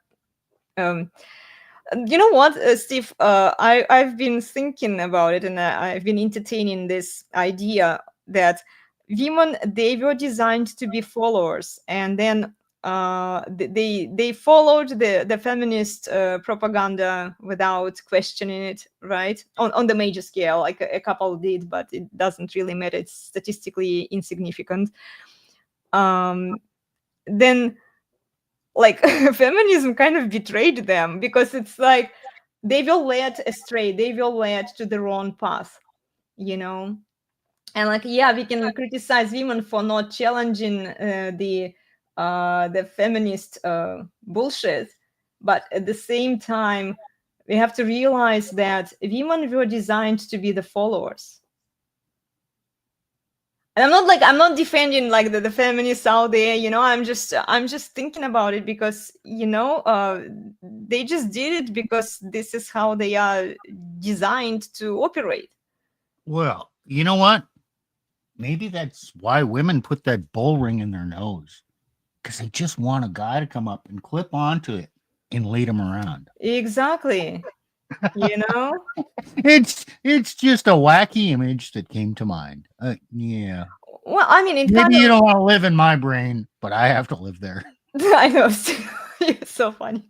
you know what, Steve? I've been thinking about it, and I've been entertaining this idea that women, they were designed to be followers, and then they followed the feminist propaganda without questioning it, right? On the major scale, like a couple did, but it doesn't really matter. It's statistically insignificant. Then like feminism kind of betrayed them because it's like they were led astray, they were led to the wrong path, you know. And like, yeah, we can criticize women for not challenging the feminist bullshit, but at the same time we have to realize that women were designed to be the followers. And I'm not defending like the feminists out there, you know. I'm just thinking about it because, you know, they just did it because this is how they are designed to operate. Well, you know what? Maybe that's why women put that bull ring in their nose because they just want a guy to come up and clip onto it and lead them around. Exactly. You know. It's just a wacky image that came to mind. Yeah. Well, I mean, it kind Maybe you of don't want to live in my brain, but I have to live there. I know. You're so funny.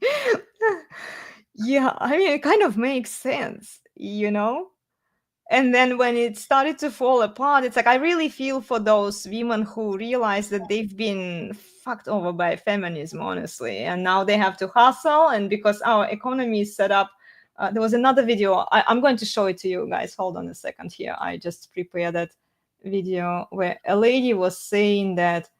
Yeah, I mean, it kind of makes sense, you know. And then when it started to fall apart, it's like I really feel for those women who realize that they've been fucked over by feminism, honestly, and now they have to hustle. And because our economy is set up, there was another video. I'm going to show it to you guys. Hold on a second here. I just prepared that video where a lady was saying that,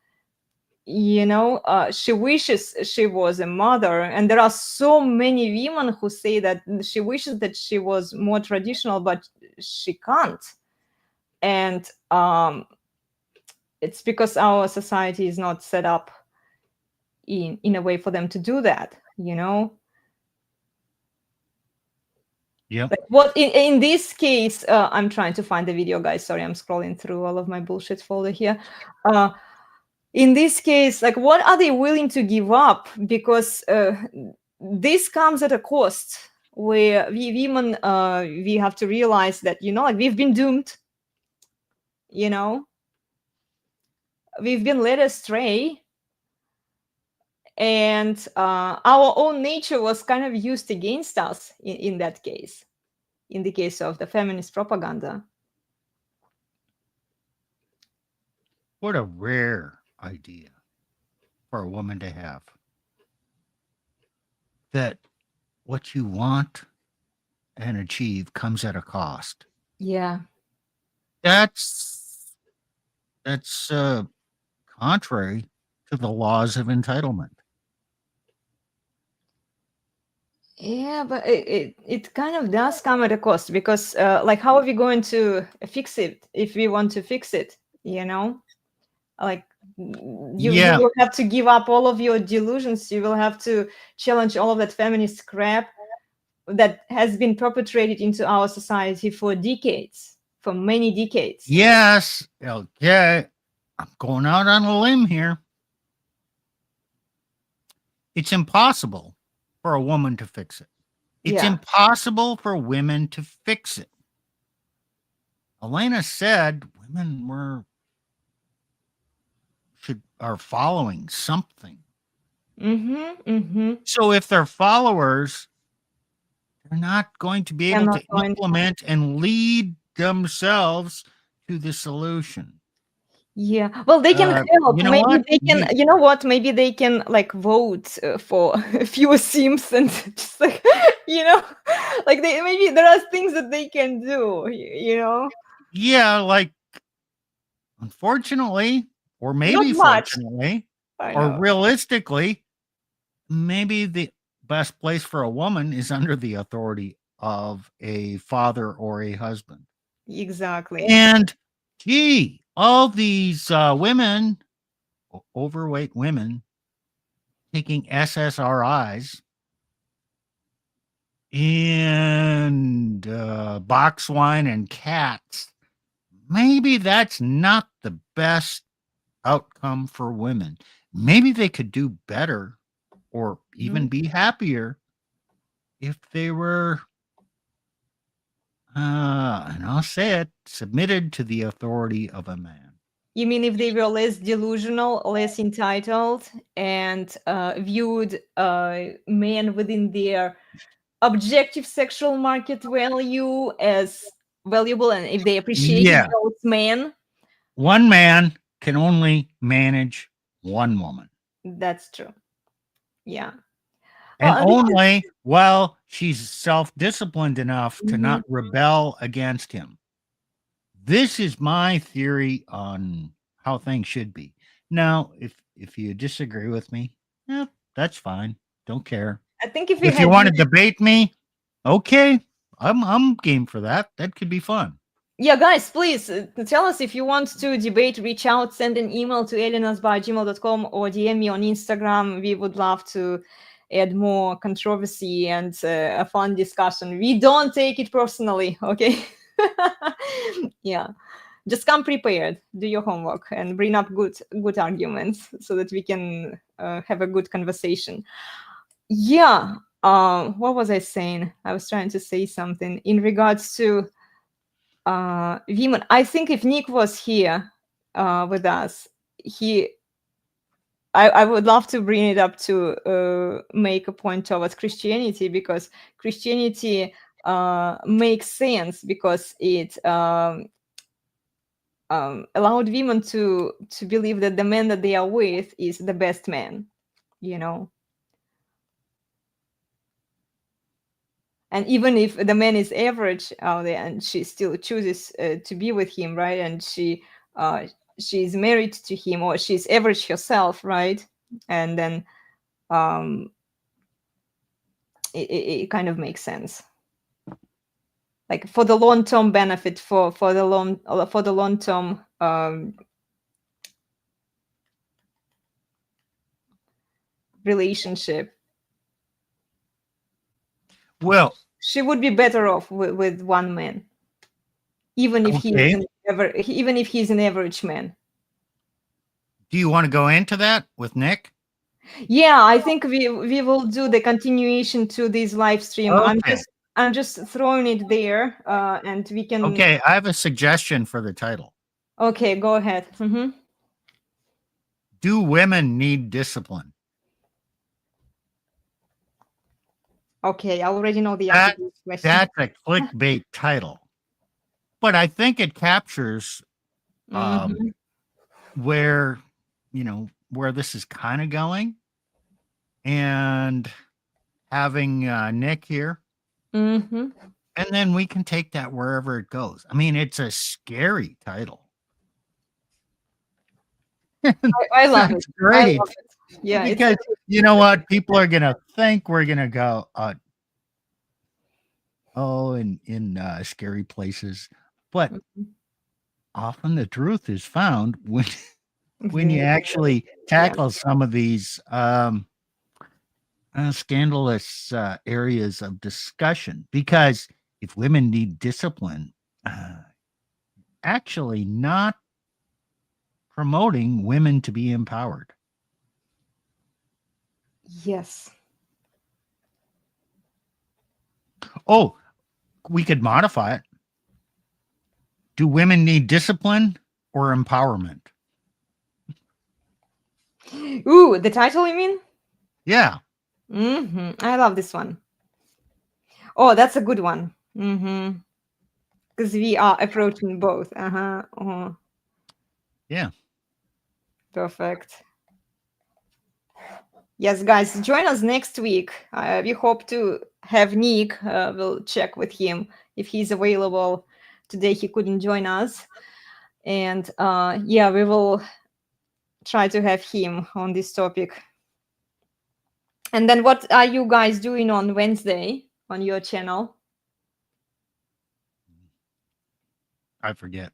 you know, she wishes she was a mother, and there are so many women who say that she wishes that she was more traditional, but she can't. And it's because our society is not set up in a way for them to do that, you know. Yep. Like what in this case, I'm trying to find the video, guys. Sorry, I'm scrolling through all of my bullshit folder here. In this case, like what are they willing to give up? Because this comes at a cost where we women, we have to realize that, like we've been doomed, we've been led astray, and our own nature was kind of used against us in that case, in the case of the feminist propaganda. What a rare idea for a woman to have. That what you want and achieve comes at a cost. Yeah. That's contrary to the laws of entitlement. Yeah, but it kind of does come at a cost, because like how are we going to fix it if we want to fix it? Like you will have to give up all of your delusions. You will have to challenge all of that feminist crap that has been perpetrated into our society for decades, for many decades. Yes. Okay. I'm going out on a limb here. It's impossible for a woman to fix it. It's impossible for women to fix it. Elena said women are following something. So if they're followers, they're not going to be able to implement and lead themselves to the solution. Yeah, well, they can help. You know Maybe what? they can. You know what? Maybe they can like vote for fewer Sims and just like like maybe there are things that they can do. Yeah, like unfortunately, or maybe fortunately, or realistically, maybe the best place for a woman is under the authority of a father or a husband. Exactly. And gee, all these women, overweight women, taking SSRIs and box wine and cats, maybe that's not the best outcome for women. Maybe they could do better or even be happier if they were, and I'll say it, submitted to the authority of a man. You mean if they were less delusional, less entitled, and viewed men within their objective sexual market value as valuable, and if they appreciated those men? One man can only manage one woman. That's true. Yeah. And only while she's self-disciplined enough to not rebel against him. This is my theory on how things should be. Now, if you disagree with me, that's fine. Don't care. I think if you want to debate me, okay, I'm game for that. That could be fun. Yeah, guys, please tell us if you want to debate. Reach out, send an email to elenasby@gmail.com or DM me on Instagram. We would love to add more controversy and a fun discussion. We don't take it personally, okay? Yeah, just come prepared, do your homework, and bring up good arguments so that we can have a good conversation. Yeah. What was I saying? I was trying to say something in regards to women. I think if Nick was here with us, I would love to bring it up to make a point towards Christianity, because Christianity makes sense, because it allowed women to believe that the man that they are with is the best man, And even if the man is average out there, and she still chooses to be with him, right? And she's married to him, or she's average herself, right? And then it kind of makes sense, like for the long-term benefit, for the long-term relationship. Well, she would be better off with one man, even if Okay. even if he's an average man. Do you want to go into that with Nick? Yeah, I think we will do the continuation to this live stream. Okay. I'm just throwing it there, and we can. Okay, I have a suggestion for the title. Okay, go ahead. Do women need discipline? Okay, I already know the answer to this question. That's a clickbait title, but I think it captures where where this is kind of going, and having Nick here, and then we can take that wherever it goes. I mean, it's a scary title. I love it. Great. I love it. Yeah, because you know what, people are gonna think we're gonna go in scary places, but often the truth is found when you actually tackle some of these scandalous areas of discussion. Because if women need discipline, actually not promoting women to be empowered. Yes. Oh, we could modify it. Do women need discipline or empowerment? Ooh, the title, you mean? Yeah. I love this one. Oh, that's a good one. Because we are approaching both. Yeah. Perfect. Yes, guys, join us next week. We hope to have Nick. We'll check with him if he's available. Today he couldn't join us. And yeah, we will try to have him on this topic. And then what are you guys doing on Wednesday on your channel? I forget.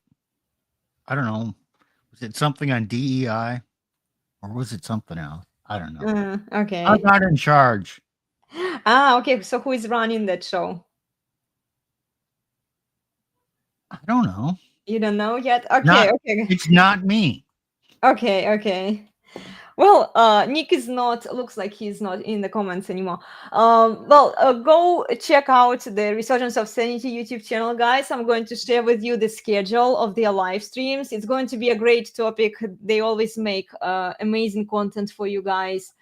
I don't know. Was it something on DEI or was it something else? I don't know. Okay. I'm not in charge. Okay. So who is running that show? I don't know. You don't know yet? Okay. Okay. It's not me. Okay. Okay. Well, Nick is not, looks like he's not in the comments anymore. Go check out the Resurgence of Sanity YouTube channel, guys. I'm going to share with you the schedule of their live streams. It's going to be a great topic. They always make amazing content for you guys.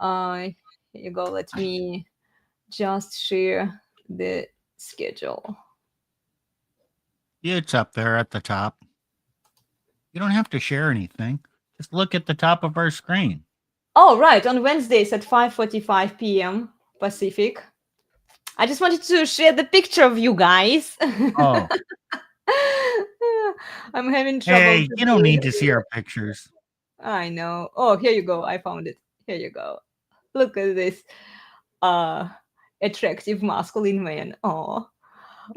Here you go. Let me just share the schedule. Yeah, it's up there at the top. You don't have to share anything. Just look at the top of our screen. Oh, right. On Wednesdays at 5:45 p.m. Pacific. I just wanted to share the picture of you guys. Oh. I'm having trouble. Hey, you don't need to see our pictures. I know. Oh, here you go. I found it. Here you go. Look at this. Attractive masculine man. Oh.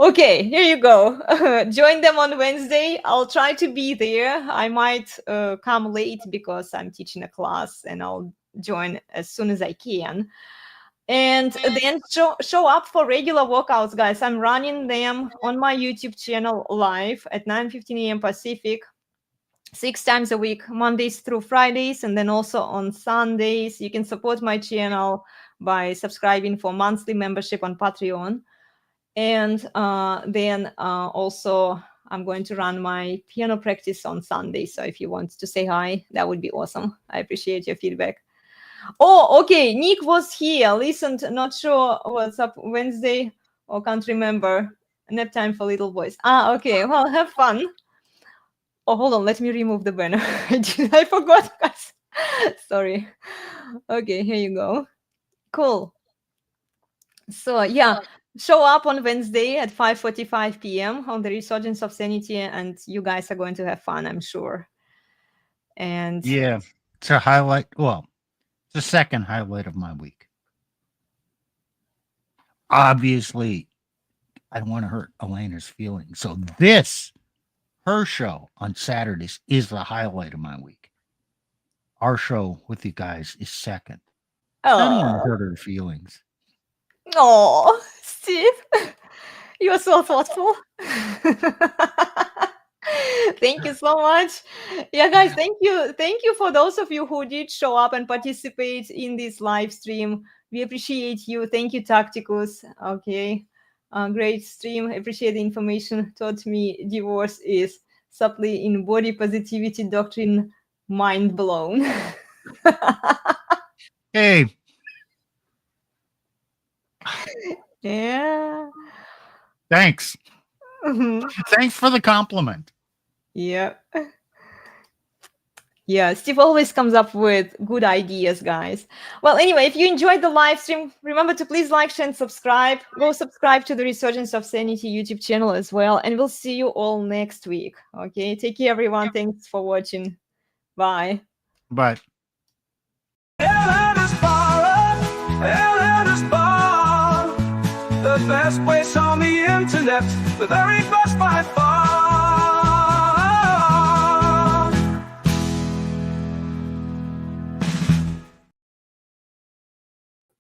Okay, here you go. Join them on Wednesday. I'll try to be there. I might come late because I'm teaching a class, and I'll join as soon as I can. And then show up for regular workouts, guys. I'm running them on my YouTube channel live at 9:15 a.m. Pacific, 6 times a week, Mondays through Fridays, and then also on Sundays. You can support my channel by subscribing for monthly membership on Patreon. And then also I'm going to run my piano practice on Sunday. So if you want to say hi, that would be awesome. I appreciate your feedback. Oh, okay. Nick was here. Listened, not sure what's up Wednesday or can't remember. Nap time for little boys. Okay. Well, have fun. Oh, hold on. Let me remove the banner. I forgot, guys. Sorry. Okay, here you go. Cool. So yeah, show up on Wednesday at 5:45 p.m. on the Resurgence of Sanity, and you guys are going to have fun, I'm sure. And yeah, it's a highlight. Well, it's the second highlight of my week. Obviously, I don't want to hurt Elena's feelings. So her show on Saturdays is the highlight of my week. Our show with you guys is second. I don't want to hurt her feelings. Oh, Steve, you are so thoughtful. Thank you so much. Yeah, guys, thank you. Thank you for those of you who did show up and participate in this live stream. We appreciate you. Thank you, Tacticus. Okay. Great stream. Appreciate the information. Taught me divorce is subtly in body positivity doctrine. Mind blown. Hey, Yeah. thanks. Mhm. Thanks for the compliment. Yeah. Yeah, Steve always comes up with good ideas, guys. Well, anyway, if you enjoyed the live stream, remember to please like, share, and subscribe. Go subscribe to the Resurgence of Sanity YouTube channel as well. And we'll see you all next week. Okay, take care, everyone. Thanks for watching. Bye. But Elena's Barre, Elena's Barre, the best place on the internet, the very best by far.